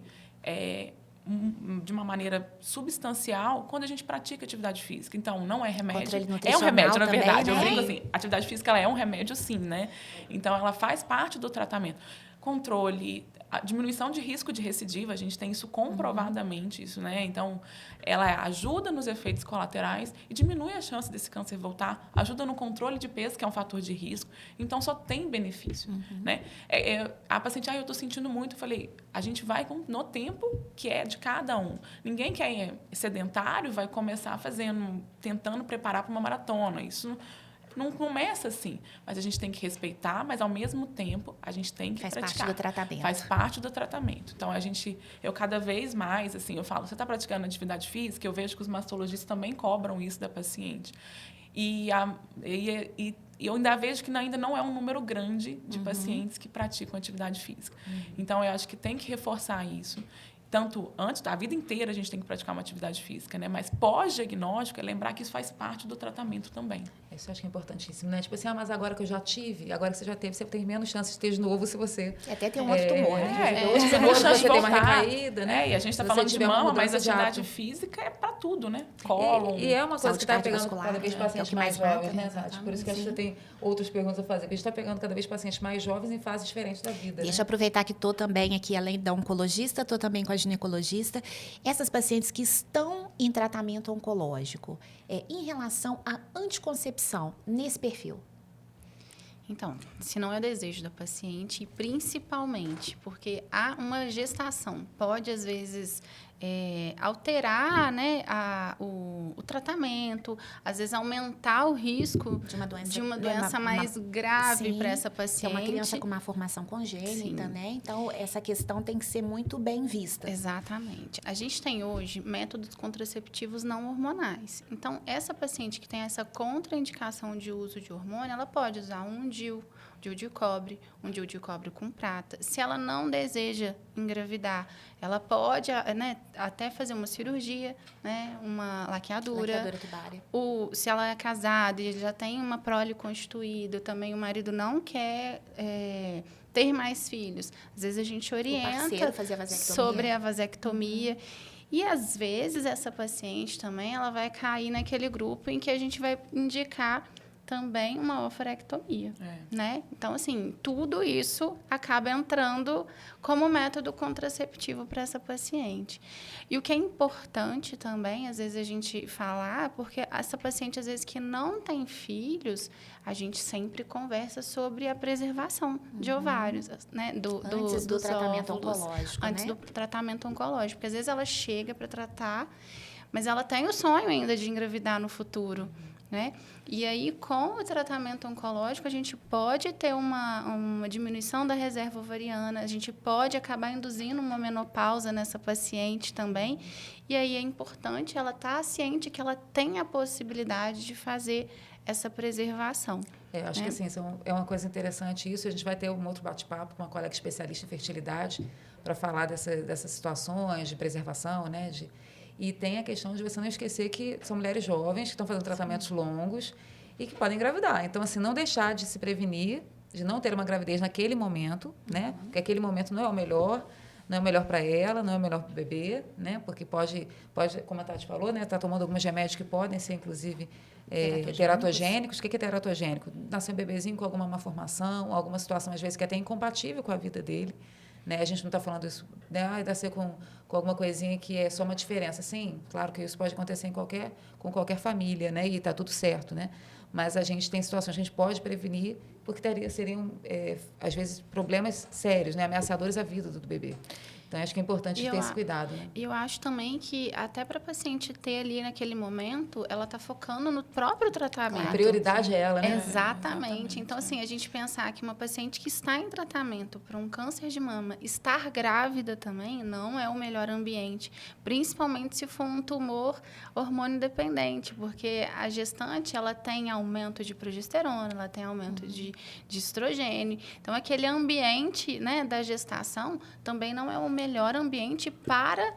Speaker 3: de uma maneira substancial quando a gente pratica atividade física. Então, não é remédio. É um remédio, na verdade.
Speaker 2: Também, né?
Speaker 3: Eu brinco assim, a atividade física ela é um remédio, sim, né? Então, ela faz parte do tratamento. Controle, a diminuição de risco de recidiva, a gente tem isso comprovadamente, isso, né? Então, ela ajuda nos efeitos colaterais e diminui a chance desse câncer voltar, ajuda no controle de peso, que é um fator de risco. Então, só tem benefício, né? A paciente, eu estou sentindo muito, eu falei, a gente vai no tempo que é de cada um. Ninguém que é sedentário vai começar tentando preparar para uma maratona. Isso não começa assim, mas a gente tem que respeitar, mas ao mesmo tempo a gente tem que praticar.
Speaker 2: Faz parte do tratamento.
Speaker 3: Faz parte do tratamento. Então eu cada vez mais, assim, eu falo, você está praticando atividade física? Eu vejo que os mastologistas também cobram isso da paciente. E eu ainda vejo que ainda não é um número grande de pacientes que praticam atividade física. Então eu acho que tem que reforçar isso. Tanto antes, da vida inteira, a gente tem que praticar uma atividade física, né? Mas pós-diagnóstico, lembrar que isso faz parte do tratamento também.
Speaker 1: Isso eu acho que é importantíssimo, né? Tipo assim, mas agora que eu já tive, agora que você já teve, você tem menos chances de ter de novo se você...
Speaker 2: Até tem um outro tumor, né?
Speaker 1: Outros tumores você tem uma recaída, né?
Speaker 3: E a gente está falando de mama, mas a atividade física é para tudo, né? Cólon.
Speaker 1: E é uma coisa que está pegando cada vez pacientes mais jovens, né,
Speaker 2: Nath?
Speaker 1: Por isso que acho que você tem outras perguntas a fazer. Porque a gente está pegando cada vez pacientes mais jovens em fases diferentes da vida.
Speaker 2: Deixa eu aproveitar que estou também aqui, além da oncologista, estou também com a ginecologista. Essas pacientes que estão em tratamento oncológico, em relação à anticoncepção, nesse perfil?
Speaker 4: Então, se não é o desejo da paciente, e principalmente porque há uma gestação, pode, às vezes, alterar, né, o tratamento, às vezes aumentar o risco de uma doença mais grave para essa paciente.
Speaker 2: É uma criança com uma formação congênita, né? Então, essa questão tem que ser muito bem vista.
Speaker 4: Exatamente. A gente tem hoje métodos contraceptivos não hormonais. Então, essa paciente que tem essa contraindicação de uso de hormônio, ela pode usar um DIU de cobre, um DIU de cobre com prata. Se ela não deseja engravidar, ela pode, né, até fazer uma cirurgia, né, uma laqueadura.
Speaker 2: Tubária.
Speaker 4: Se ela é casada e já tem uma prole constituída, também o marido não quer ter mais filhos. Às vezes a gente orienta sobre a vasectomia. E, às vezes, essa paciente também ela vai cair naquele grupo em que a gente vai indicar também uma ovarectomia, né? Então, assim, tudo isso acaba entrando como método contraceptivo para essa paciente. E o que é importante também, às vezes, a gente falar, porque essa paciente, às vezes, que não tem filhos, a gente sempre conversa sobre a preservação de ovários, né?
Speaker 2: Antes do tratamento oncológico,
Speaker 4: antes do tratamento oncológico. Porque, às vezes, ela chega para tratar, mas ela tem o sonho ainda de engravidar no futuro. né? E aí, com o tratamento oncológico, a gente pode ter uma diminuição da reserva ovariana, a gente pode acabar induzindo uma menopausa nessa paciente também. E aí é importante ela estar ciente que ela tem a possibilidade de fazer essa preservação.
Speaker 1: Acho que assim, é uma coisa interessante isso. A gente vai ter um outro bate-papo com uma colega especialista em fertilidade para falar dessas situações de preservação, né? E tem a questão de você não esquecer que são mulheres jovens que estão fazendo tratamentos longos e que podem engravidar. Então, assim, não deixar de se prevenir, de não ter uma gravidez naquele momento, né? Porque aquele momento não é o melhor para ela, não é o melhor para o bebê, né? Porque pode, como a Tati falou, né? Está tomando alguns remédios que podem ser, inclusive, teratogênicos. O que é teratogênico? Nascer um bebezinho com alguma malformação, alguma situação, às vezes, que é até incompatível com a vida dele. Né? A gente não está falando isso, né? Nascer com alguma coisinha que é só uma diferença. Sim, claro que isso pode acontecer com qualquer família, né? E está tudo certo, né? Mas a gente tem situações que a gente pode prevenir porque seriam, às vezes, problemas sérios, né? Ameaçadores à vida do bebê. Então, acho que é importante ter esse cuidado. Né?
Speaker 4: E eu acho também que, até para a paciente ter ali naquele momento, ela está focando no próprio tratamento.
Speaker 1: A prioridade é ela, né?
Speaker 4: Exatamente. Então, assim, a gente pensar que uma paciente que está em tratamento para um câncer de mama, estar grávida também não é o melhor ambiente, principalmente se for um tumor hormônio dependente, porque a gestante, ela tem aumento de progesterona, ela tem aumento de estrogênio. Então, aquele ambiente, né, da gestação também não é o melhor ambiente para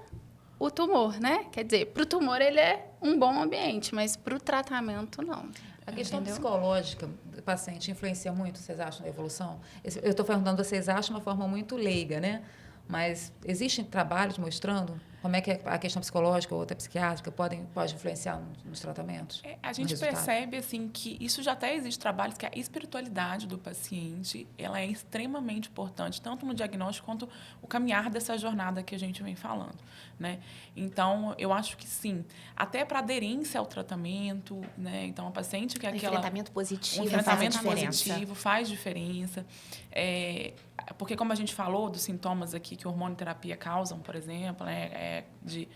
Speaker 4: o tumor, né? Quer dizer, para o tumor ele é um bom ambiente, mas para o tratamento não.
Speaker 1: A questão psicológica do paciente influencia muito, vocês acham, na evolução? Eu estou perguntando, vocês acham de uma forma muito leiga, né? Mas existem trabalhos mostrando como é que a questão psicológica ou outra psiquiátrica pode influenciar nos tratamentos?
Speaker 3: A gente percebe assim, que isso já até existe trabalhos que a espiritualidade do paciente ela é extremamente importante, tanto no diagnóstico quanto o caminhar dessa jornada que a gente vem falando. Né? Então, eu acho que sim. Até para aderência ao tratamento, né? Então, a paciente que é aquela...
Speaker 2: enfrentamento positivo
Speaker 3: faz diferença. Porque, como a gente falou dos sintomas aqui que a hormonoterapia causam, por exemplo, né? De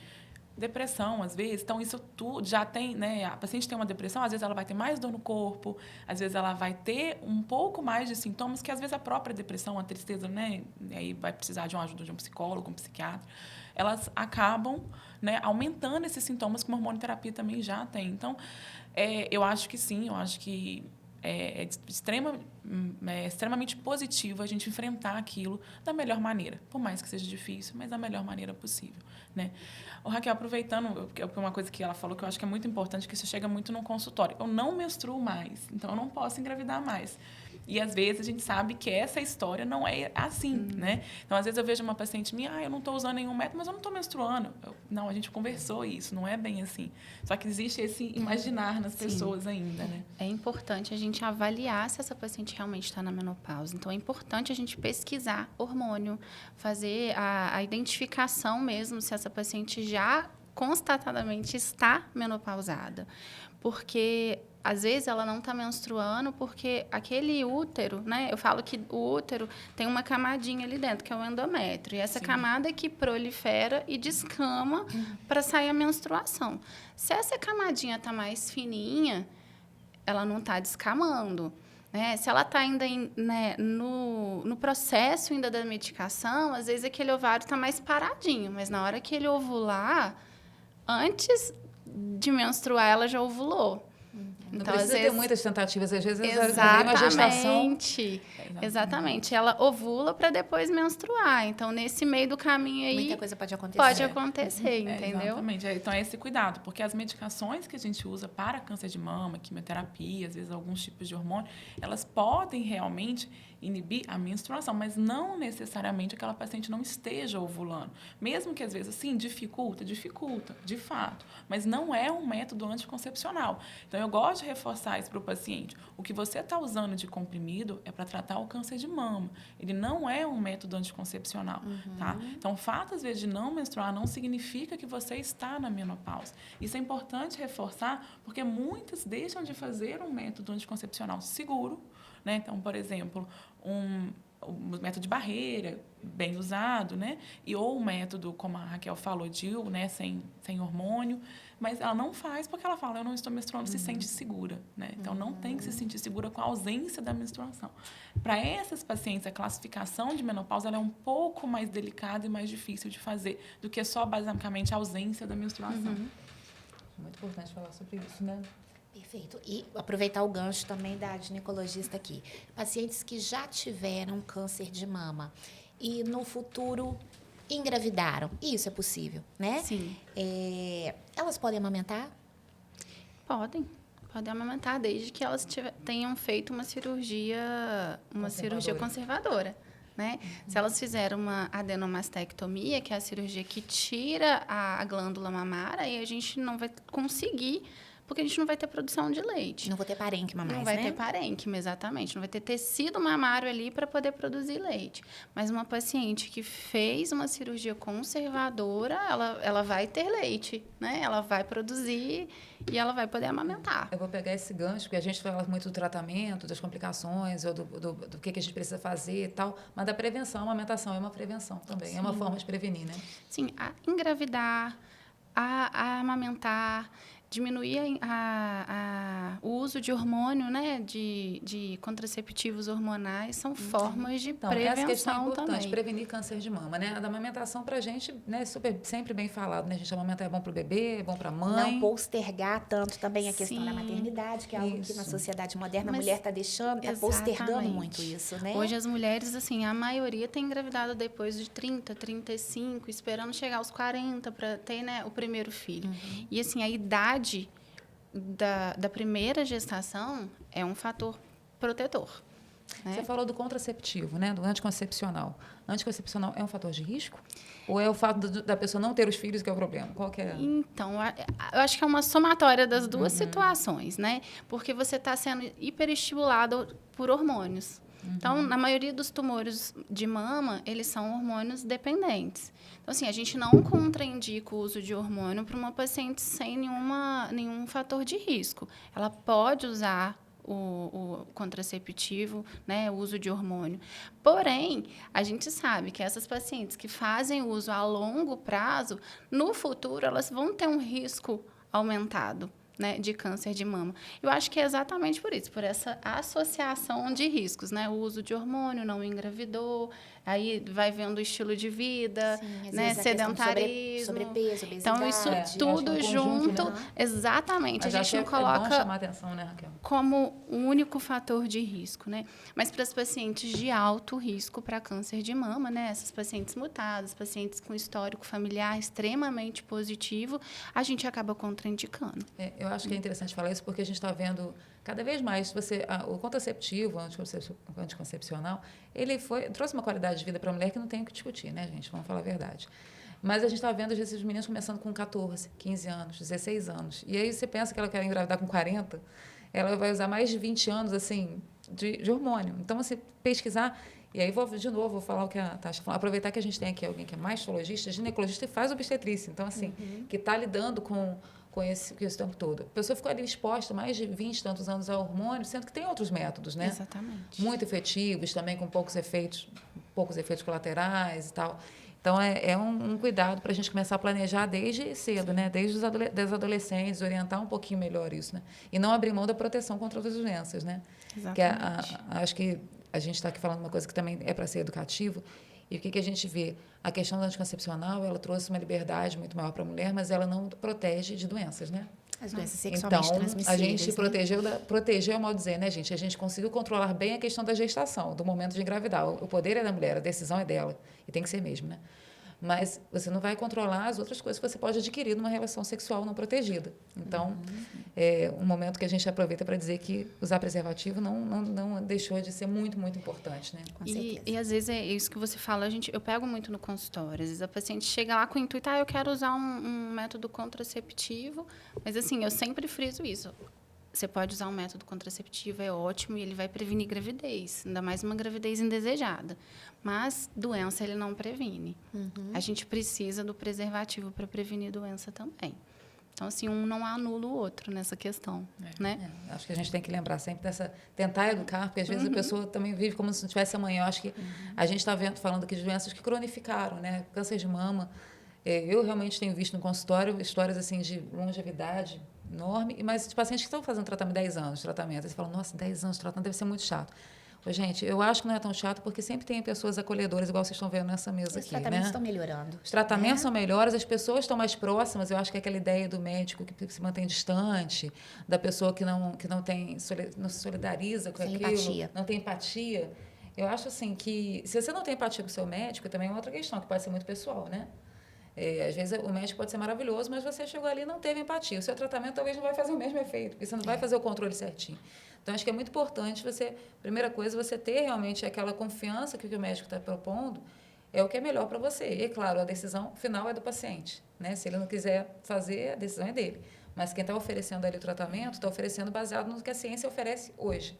Speaker 3: depressão, às vezes. Então, isso tudo já tem... Né? A paciente tem uma depressão, às vezes ela vai ter mais dor no corpo, às vezes ela vai ter um pouco mais de sintomas que, às vezes, a própria depressão, a tristeza, né? E aí vai precisar de uma ajuda de um psicólogo, um psiquiatra. Elas acabam, né, aumentando esses sintomas que a hormonoterapia também já tem. Então, eu acho que sim, eu acho que é extremamente positivo a gente enfrentar aquilo da melhor maneira, por mais que seja difícil, mas da melhor maneira possível. Né? Raquel, aproveitando, uma coisa que ela falou que eu acho que é muito importante, que isso chega muito no consultório. Eu não menstruo mais, então eu não posso engravidar mais. E, às vezes, a gente sabe que essa história não é assim, né? Então, às vezes, eu vejo uma paciente minha, eu não estou usando nenhum método, mas eu não estou menstruando. Não, a gente conversou isso, não é bem assim. Só que existe esse imaginar nas pessoas ainda, né?
Speaker 4: É importante a gente avaliar se essa paciente realmente está na menopausa. Então, é importante a gente pesquisar hormônio, fazer a identificação mesmo se essa paciente já constatadamente está menopausada. Porque, às vezes, ela não está menstruando porque aquele útero, né? Eu falo que o útero tem uma camadinha ali dentro, que é o endométrio. E essa camada é que prolifera e descama para sair a menstruação. Se essa camadinha está mais fininha, ela não está descamando. Né? Se ela está ainda no processo ainda da medicação, às vezes aquele ovário está mais paradinho. Mas na hora que ele ovular, antes de menstruar, ela já ovulou.
Speaker 1: Não então, precisa ter muitas tentativas, às vezes
Speaker 4: exatamente,
Speaker 1: uma gestação.
Speaker 4: Exatamente. Ela ovula para depois menstruar. Então, nesse meio do caminho aí...
Speaker 2: muita coisa pode acontecer.
Speaker 4: Pode acontecer, entendeu?
Speaker 3: Exatamente. Então, é esse cuidado. Porque as medicações que a gente usa para câncer de mama, quimioterapia, às vezes alguns tipos de hormônio, elas podem realmente inibir a menstruação, mas não necessariamente aquela paciente não esteja ovulando. Mesmo que, às vezes, assim, dificulta, de fato. Mas não é um método anticoncepcional. Então, eu gosto de reforçar isso para o paciente. O que você está usando de comprimido é para tratar o câncer de mama. Ele não é um método anticoncepcional. Tá? Então, o fato, às vezes, de não menstruar não significa que você está na menopausa. Isso é importante reforçar, porque muitas deixam de fazer um método anticoncepcional seguro. Né? Então, por exemplo, o método de barreira, bem usado, né? Ou o método, como a Raquel falou, DIU, né? Sem hormônio. Mas ela não faz porque ela fala, eu não estou menstruando, se sente segura, né? Então, não tem que se sentir segura com a ausência da menstruação. Para essas pacientes, a classificação de menopausa ela é um pouco mais delicada e mais difícil de fazer do que só, basicamente, a ausência da menstruação.
Speaker 1: Muito importante falar sobre isso, né?
Speaker 2: Perfeito. E aproveitar o gancho também da ginecologista aqui. Pacientes que já tiveram câncer de mama e no futuro engravidaram. Isso é possível, né?
Speaker 4: Sim.
Speaker 2: Elas podem amamentar?
Speaker 4: Podem amamentar, desde que elas tenham feito uma cirurgia conservadora, né? Se elas fizeram uma adenomastectomia, que é a cirurgia que tira a glândula mamária, aí a gente não vai conseguir, porque a gente não vai ter produção de leite.
Speaker 2: Não vou ter parênquima mais,
Speaker 4: Não vai
Speaker 2: né?
Speaker 4: ter parênquima, exatamente. Não vai ter tecido mamário ali para poder produzir leite. Mas uma paciente que fez uma cirurgia conservadora, ela vai ter leite, né? Ela vai produzir e ela vai poder amamentar.
Speaker 1: Eu vou pegar esse gancho, porque a gente fala muito do tratamento, das complicações, ou do que a gente precisa fazer e tal, mas da prevenção, a amamentação é uma prevenção também, é uma forma de prevenir, né?
Speaker 4: Sim, a engravidar, a amamentar, diminuir o uso de hormônio, né, de contraceptivos hormonais, são formas de
Speaker 1: Então, essa questão é
Speaker 4: prevenção
Speaker 1: importante,
Speaker 4: também.
Speaker 1: prevenir câncer de mama, né? A da amamentação, pra gente, né, sempre bem falado, né? A gente amamentar é bom pro bebê, é bom pra mãe.
Speaker 2: Não postergar tanto também a questão da
Speaker 4: Sim.
Speaker 2: maternidade, que é algo que na
Speaker 1: Isso.
Speaker 2: sociedade moderna a
Speaker 4: Mas-
Speaker 2: mulher está deixando, está postergando
Speaker 4: Exatamente.
Speaker 2: muito isso, né?
Speaker 4: Hoje as mulheres, assim, a maioria tem engravidado depois de 30, 35, esperando chegar aos 40 para ter, né, o primeiro filho. E, assim, a idade da primeira gestação é um fator protetor. Né?
Speaker 1: Você falou do contraceptivo, né? Do anticoncepcional. Anticoncepcional é um fator de risco? Ou é o fato da pessoa não ter os filhos que é o problema? Qual que é?
Speaker 4: Então, eu acho que é uma somatória das duas situações, né? Porque você está sendo hiperestimulado por hormônios. Então, na maioria dos tumores de mama, eles são hormônios dependentes. Então, assim, a gente não contraindica o uso de hormônio para uma paciente sem nenhum fator de risco. Ela pode usar o contraceptivo, né, o uso de hormônio. Porém, a gente sabe que essas pacientes que fazem uso a longo prazo, no futuro, elas vão ter um risco aumentado, né, de câncer de mama. Eu acho que é exatamente por isso, por essa associação de riscos, né? O uso de hormônio, não engravidou, aí vai vendo o estilo de vida,
Speaker 2: Sim, às
Speaker 4: né,
Speaker 2: vezes a questão de
Speaker 4: sedentarismo.
Speaker 2: sobrepeso, obesidade.
Speaker 4: Então, isso
Speaker 1: acho que
Speaker 4: tudo
Speaker 1: é um conjunto,
Speaker 4: junto,
Speaker 1: né?
Speaker 4: exatamente.
Speaker 1: Mas
Speaker 4: A
Speaker 1: acho
Speaker 4: gente não
Speaker 1: que é bom
Speaker 4: coloca
Speaker 1: chamar atenção, né, Raquel?
Speaker 4: como o único fator de risco, né? Mas para as pacientes de alto risco para câncer de mama, né? Essas pacientes mutadas, pacientes com histórico familiar extremamente positivo, a gente acaba contraindicando.
Speaker 1: Eu acho que é interessante falar isso porque a gente está vendo cada vez mais o contraceptivo, o anticoncepcional, ele trouxe uma qualidade de vida para a mulher que não tem o que discutir, né, gente? Vamos falar a verdade. Mas a gente está vendo, às vezes, os meninos começando com 14, 15 anos, 16 anos. E aí você pensa que ela quer engravidar com 40, ela vai usar mais de 20 anos, assim, de hormônio. Então, você pesquisar... E aí, vou falar o que a Tasha falou. Aproveitar que a gente tem aqui alguém que é mastologista, ginecologista e faz obstetrícia. Então, assim, que está lidando com esse tempo todo. A pessoa ficou ali exposta mais de 20 e tantos anos ao hormônio, sendo que tem outros métodos, né?
Speaker 4: Exatamente.
Speaker 1: Muito efetivos, também com poucos efeitos colaterais e tal. Então, é um cuidado para a gente começar a planejar desde cedo, né? Desde os adolescentes, orientar um pouquinho melhor isso, né? E não abrir mão da proteção contra outras doenças, né?
Speaker 4: Exatamente.
Speaker 1: Acho que a gente está aqui falando uma coisa que também é para ser educativo. E o que a gente vê? A questão do anticoncepcional, ela trouxe uma liberdade muito maior para a mulher, mas ela não protege de doenças, né?
Speaker 2: As doenças sexualmente transmissíveis.
Speaker 1: A gente
Speaker 2: né?
Speaker 1: protegeu, é mal dizer, né, gente? A gente conseguiu controlar bem a questão da gestação, do momento de engravidar. O poder é da mulher, a decisão é dela. E tem que ser mesmo, né? Mas você não vai controlar as outras coisas que você pode adquirir numa relação sexual não protegida. Então, é um momento que a gente aproveita para dizer que usar preservativo não deixou de ser muito, muito importante, né?
Speaker 2: Com certeza.
Speaker 4: E às vezes é isso que você fala, eu pego muito no consultório. Às vezes a paciente chega lá com o intuito, eu quero usar um método contraceptivo, mas assim, eu sempre friso isso. Você pode usar um método contraceptivo, é ótimo, e ele vai prevenir gravidez, ainda mais uma gravidez indesejada. Mas doença ele não previne. A gente precisa do preservativo para prevenir doença também. Então, assim, um não anula o outro nessa questão, né?
Speaker 1: Acho que a gente tem que lembrar sempre tentar educar, porque às vezes a pessoa também vive como se não tivesse amanhã. Eu acho que a gente está falando aqui de doenças que cronificaram, né? Câncer de mama. Eu realmente tenho visto no consultório histórias assim de longevidade enorme, mas de pacientes que estão fazendo tratamento 10 anos de tratamento. Aí você fala, nossa, 10 anos de tratamento deve ser muito chato. Gente, eu acho que não é tão chato porque sempre tem pessoas acolhedoras, igual vocês estão vendo nessa mesa aqui.
Speaker 2: Os tratamentos estão melhorando.
Speaker 1: Os tratamentos são melhores, as pessoas estão mais próximas. Eu acho que é aquela ideia do médico que se mantém distante, da pessoa que não se solidariza com aquilo,
Speaker 2: empatia.
Speaker 1: não tem empatia. Eu acho assim que se você não tem empatia com o seu médico, também é uma outra questão, que pode ser muito pessoal, né? Às vezes o médico pode ser maravilhoso, mas você chegou ali e não teve empatia. O seu tratamento talvez não vai fazer o mesmo efeito, porque você não vai fazer o controle certinho. Então, acho que é muito importante primeira coisa, você ter realmente aquela confiança que o médico está propondo é o que é melhor para você. E, claro, a decisão final é do paciente, né? Se ele não quiser fazer, a decisão é dele. Mas quem está oferecendo ali o tratamento, está oferecendo baseado no que a ciência oferece hoje.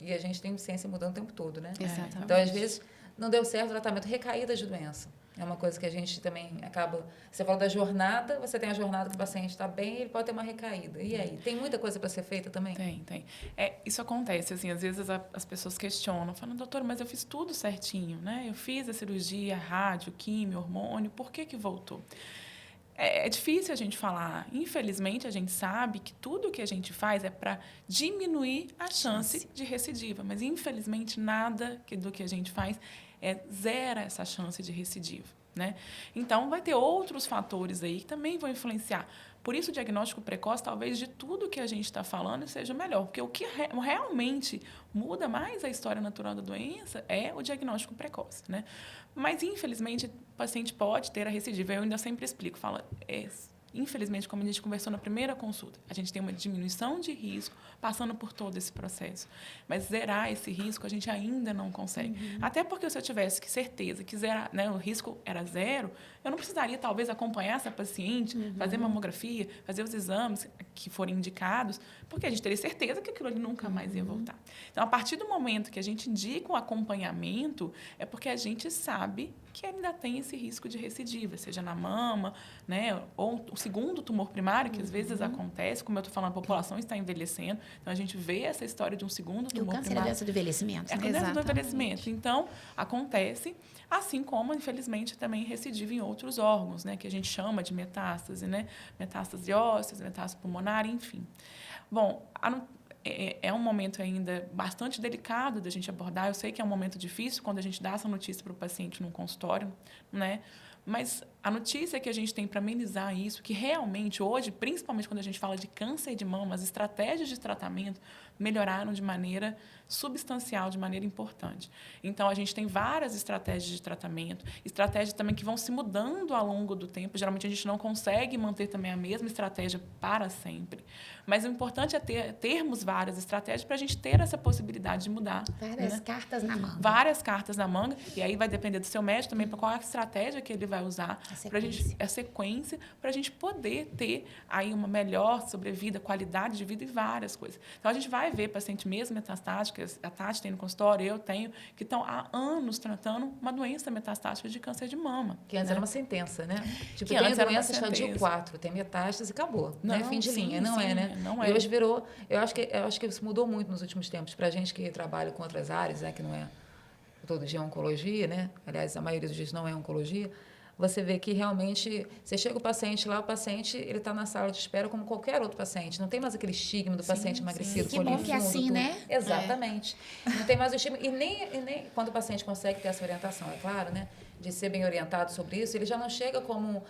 Speaker 1: E a gente tem ciência mudando o tempo todo, né?
Speaker 4: Exatamente.
Speaker 1: Então, às vezes, não deu certo o tratamento, recaída de doença. É uma coisa que a gente também acaba... Você fala da jornada, você tem a jornada que o paciente está bem, ele pode ter uma recaída. E aí? Tem muita coisa para ser feita também?
Speaker 3: Tem. Isso acontece, assim, às vezes as pessoas questionam, falam, doutora, mas eu fiz tudo certinho, né? Eu fiz a cirurgia, rádio, químio, hormônio, por que voltou? É difícil a gente falar. Infelizmente, a gente sabe que tudo que a gente faz é para diminuir a chance de recidiva. Mas, infelizmente, nada do que a gente faz zera essa chance de recidiva, né? Então, vai ter outros fatores aí que também vão influenciar. Por isso, o diagnóstico precoce, talvez, de tudo que a gente está falando, seja melhor. Porque o que realmente muda mais a história natural da doença é o diagnóstico precoce, né? Mas, infelizmente, o paciente pode ter a recidiva. Eu ainda sempre explico, infelizmente, como a gente conversou na primeira consulta, a gente tem uma diminuição de risco passando por todo esse processo. Mas zerar esse risco a gente ainda não consegue. Até porque se eu tivesse certeza que zerar, né, o risco era zero, eu não precisaria, talvez, acompanhar essa paciente, fazer mamografia, fazer os exames que forem indicados, porque a gente teria certeza que aquilo ali nunca mais ia voltar. Então, a partir do momento que a gente indica o acompanhamento, é porque a gente sabe que ainda tem esse risco de recidiva, seja na mama, né, ou o segundo tumor primário, que às vezes acontece, como eu estou falando, a população está envelhecendo, então a gente vê essa história de um segundo tumor primário.
Speaker 2: E o câncer é doença do envelhecimento.
Speaker 3: É a doença do envelhecimento. Então, acontece, assim como, infelizmente, também recidiva em outros órgãos, né, que a gente chama de metástase, né, metástase óssea, metástase pulmonar, enfim. Bom, é um momento ainda bastante delicado da gente abordar. Eu sei que é um momento difícil quando a gente dá essa notícia para o paciente num consultório, né? Mas a notícia que a gente tem para amenizar isso, que realmente hoje, principalmente quando a gente fala de câncer de mama, as estratégias de tratamento melhoraram de maneira substancial, de maneira importante. Então, a gente tem várias estratégias de tratamento, estratégias também que vão se mudando ao longo do tempo. Geralmente, a gente não consegue manter também a mesma estratégia para sempre. Mas o importante é termos várias estratégias para a gente ter essa possibilidade de mudar.
Speaker 2: Várias cartas na manga.
Speaker 3: Várias cartas na manga. E aí vai depender do seu médico também para qual a estratégia que ele vai usar. A sequência para a gente poder ter aí uma melhor sobrevida, qualidade de vida e várias coisas. Então, a gente vai ver paciente mesmo metastáticas, a Tati tem no consultório, eu tenho, que estão há anos tratando uma doença metastática de câncer de mama.
Speaker 1: Que antes era uma sentença, né? Tipo,
Speaker 3: Que
Speaker 1: tem
Speaker 3: antes era uma
Speaker 1: doença estadio 4, tem metástase e acabou.
Speaker 3: Não,
Speaker 1: né? Fim de linha, não é, né?
Speaker 3: Não é.
Speaker 1: E hoje virou... Eu acho que isso mudou muito nos últimos tempos. Para a gente que trabalha com outras áreas, né, que não é todo dia oncologia, né? Aliás, a maioria dos dias não é oncologia. Você vê que realmente, você chega o paciente lá, o paciente ele está na sala de espera como qualquer outro paciente. Não tem mais aquele estigma do paciente emagrecido.
Speaker 2: Que bom que é assim,
Speaker 1: tudo.
Speaker 2: né?
Speaker 1: Exatamente. Não tem mais o estigma. E nem quando o paciente consegue ter essa orientação, é claro, né? De ser bem orientado sobre isso, ele já não chega como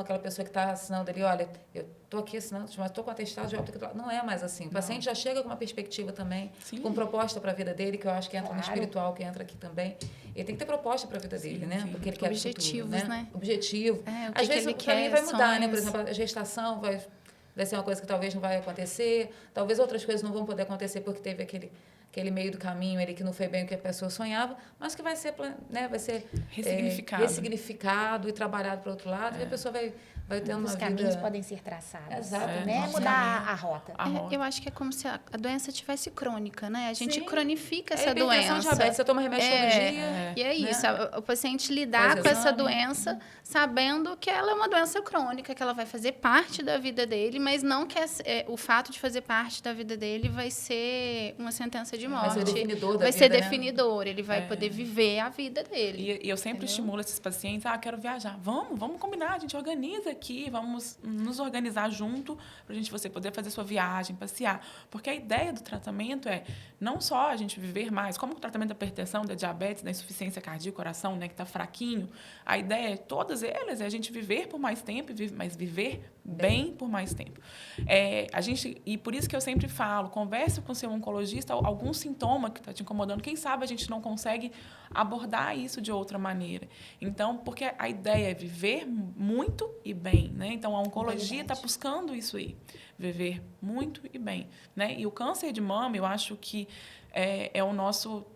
Speaker 1: aquela pessoa que está assinando ali, olha, eu estou aqui assinando, mas estou com atestado de óbito. Não é mais assim. O paciente já chega com uma perspectiva também, com proposta para a vida dele, que eu acho que entra no espiritual, que entra aqui também. Ele tem que ter proposta para a vida dele, né? Porque ele quer
Speaker 4: objetivos,
Speaker 1: futuro, né? Objetivo.
Speaker 4: O
Speaker 1: Às vezes,
Speaker 4: ele
Speaker 1: para mim,
Speaker 4: quer,
Speaker 1: vai mudar, né? Por
Speaker 4: sonhos.
Speaker 1: exemplo, a gestação vai vai ser uma coisa que talvez não vai acontecer, talvez outras coisas não vão poder acontecer porque teve aquele meio do caminho ali que não foi bem o que a pessoa sonhava, mas que vai ser, né, vai ser ressignificado e trabalhado para o outro lado, e a pessoa vai tendo uma vida...
Speaker 2: Os caminhos podem ser traçados.
Speaker 1: Exato.
Speaker 2: Né? Mudar a rota.
Speaker 4: Eu acho que é como se a doença tivesse crônica, né? A gente
Speaker 1: Sim.
Speaker 4: cronifica essa
Speaker 1: hipertensão,
Speaker 4: doença.
Speaker 1: diabetes, você toma remédio todo dia.
Speaker 4: E é isso,
Speaker 1: né?
Speaker 4: o paciente lidar
Speaker 1: Faz
Speaker 4: com essa
Speaker 1: exame.
Speaker 4: doença sabendo que ela é uma doença crônica, que ela vai fazer parte da vida dele, mas não que o fato de fazer parte da vida dele vai ser uma sentença de morte.
Speaker 1: Vai ser definidor da
Speaker 4: vai
Speaker 1: vida,
Speaker 4: ser
Speaker 1: né?
Speaker 4: definidor, ele vai poder viver a vida dele.
Speaker 3: E eu sempre estimulo esses pacientes, quero viajar. Vamos combinar, a gente organiza aqui, vamos nos organizar junto para você poder fazer sua viagem, passear. Porque a ideia do tratamento é não só a gente viver mais, como o tratamento da hipertensão, da diabetes, da insuficiência cardíaca, coração, né, que está fraquinho, a ideia é, todas elas, é a gente viver por mais tempo, mas viver bem por mais tempo. E por isso que eu sempre falo, converse com o seu oncologista, algum sintoma que está te incomodando, quem sabe a gente não consegue abordar isso de outra maneira. Então, porque a ideia é viver muito e bem, né? Então, a oncologia está buscando isso aí, viver muito e bem, né? E o câncer de mama, eu acho que é o nosso,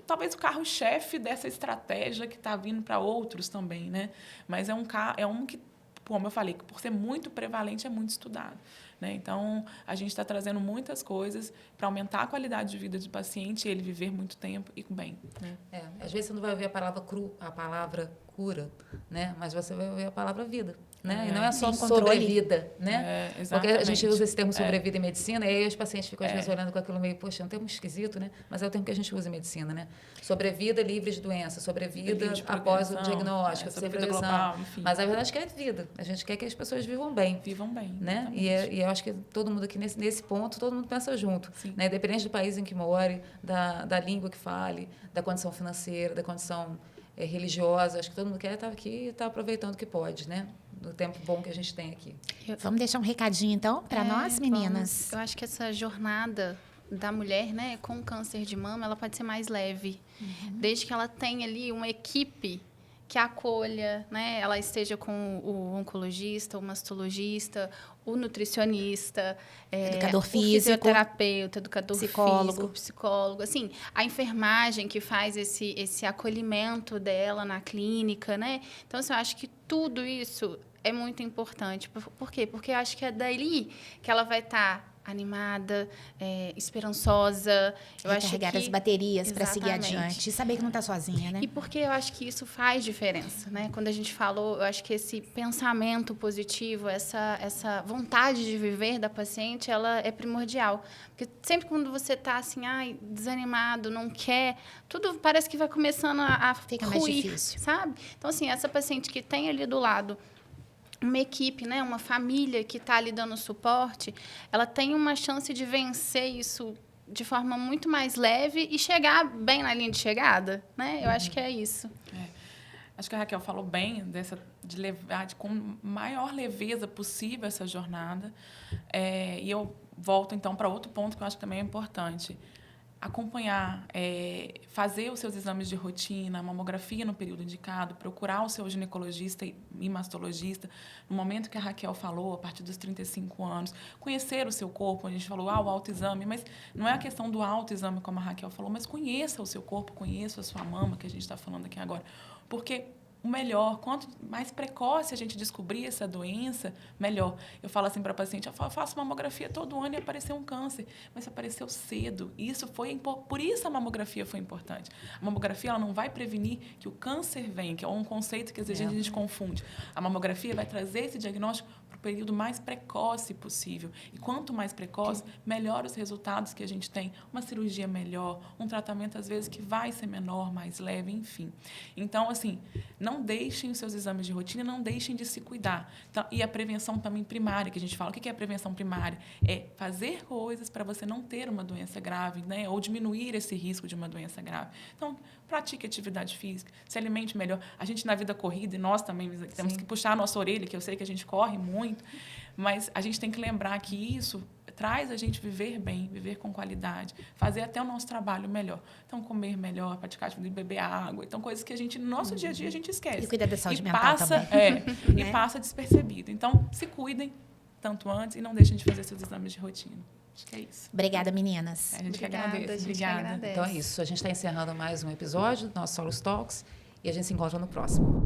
Speaker 3: talvez o carro-chefe dessa estratégia que está vindo para outros também, né? Mas é um que, como eu falei, por ser muito prevalente, é muito estudado, né? Então, a gente está trazendo muitas coisas para aumentar a qualidade de vida do paciente e ele viver muito tempo e bem, né?
Speaker 1: Às vezes você não vai ouvir a palavra cura, né? Mas você vai ouvir a palavra vida, né? E não é só sobrevida, né? Porque a gente usa esse termo sobrevida em medicina, e aí os pacientes ficam às vezes olhando com aquilo meio, poxa, é um termo esquisito, né? Mas é o termo que a gente usa em medicina, né? Sobrevida livre de doença, sobrevida após o diagnóstico,
Speaker 3: sobrevida global, enfim.
Speaker 1: Mas a verdade é que é vida. A gente quer que as pessoas vivam bem.
Speaker 3: Vivam bem,
Speaker 1: né? E eu acho que todo mundo aqui nesse ponto, todo mundo pensa junto, né? Independente do país em que more, da língua que fale, da condição financeira, da condição religiosa, acho que todo mundo quer estar aqui e estar aproveitando o que pode, né? No tempo bom que a gente tem aqui.
Speaker 2: Vamos deixar um recadinho, então, para nós, meninas?
Speaker 4: Eu acho que essa jornada da mulher, né, com câncer de mama, ela pode ser mais leve. Desde que ela tenha ali uma equipe que a acolha, né? Ela esteja com o oncologista, o mastologista, o nutricionista,
Speaker 2: educador físico,
Speaker 4: o fisioterapeuta, educador
Speaker 2: psicólogo.
Speaker 4: físico, psicólogo, assim, a enfermagem que faz esse acolhimento dela na clínica, né? Então, assim, eu acho que tudo isso é muito importante. Por quê? Porque eu acho que é dali que ela vai estar animada, esperançosa.
Speaker 2: Recarregar as baterias para seguir adiante. E saber que não está sozinha, né?
Speaker 4: E porque eu acho que isso faz diferença, né? Quando a gente falou, eu acho que esse pensamento positivo, essa vontade de viver da paciente, ela é primordial. Porque sempre quando você está assim, desanimado, não quer, tudo parece que vai começando a
Speaker 2: fica
Speaker 4: ruir,
Speaker 2: mais difícil,
Speaker 4: sabe? Então, assim, essa paciente que tem ali do lado uma equipe, né, uma família que está ali dando suporte, ela tem uma chance de vencer isso de forma muito mais leve e chegar bem na linha de chegada, né? Eu acho que é isso.
Speaker 3: Acho que a Raquel falou bem de levar com maior leveza possível essa jornada. E eu volto, então, para outro ponto que eu acho que também é importante. Acompanhar, fazer os seus exames de rotina, mamografia no período indicado, procurar o seu ginecologista e mastologista, no momento que a Raquel falou, a partir dos 35 anos, conhecer o seu corpo, a gente falou, o autoexame, mas não é a questão do autoexame, como a Raquel falou, mas conheça o seu corpo, conheça a sua mama, que a gente está falando aqui agora, porque o melhor, quanto mais precoce a gente descobrir essa doença, melhor. Eu falo assim para a paciente, eu faço mamografia todo ano e apareceu um câncer, mas apareceu cedo. Por isso a mamografia foi importante. A mamografia ela não vai prevenir que o câncer venha, que é um conceito que às vezes a gente confunde. A mamografia vai trazer esse diagnóstico para o período mais precoce possível. E quanto mais precoce, melhor os resultados que a gente tem. Uma cirurgia melhor, um tratamento, às vezes, que vai ser menor, mais leve, enfim. Então, assim, não deixem os seus exames de rotina, não deixem de se cuidar. Então, e a prevenção também primária, que a gente fala. O que é a prevenção primária? É fazer coisas para você não ter uma doença grave, né? Ou diminuir esse risco de uma doença grave. Então, pratique atividade física, se alimente melhor. A gente, na vida corrida, e nós também temos que puxar a nossa orelha, que eu sei que a gente corre muito, mas a gente tem que lembrar que isso traz a gente viver bem, viver com qualidade, fazer até o nosso trabalho melhor. Então, comer melhor, praticar atividade, beber água. Então, coisas que a gente, no nosso dia a dia, a gente esquece.
Speaker 2: E cuidar da saúde mental também.
Speaker 3: E passa despercebido. Então, se cuidem, tanto antes e não deixem de fazer seus exames de rotina. Acho que é isso.
Speaker 2: Obrigada, meninas.
Speaker 3: A gente que
Speaker 4: Obrigada,
Speaker 3: agradece.
Speaker 4: a gente que
Speaker 3: Obrigada.
Speaker 4: agradece.
Speaker 1: Então é isso. A gente está encerrando mais um episódio do nosso Solos Talks e a gente se encontra no próximo.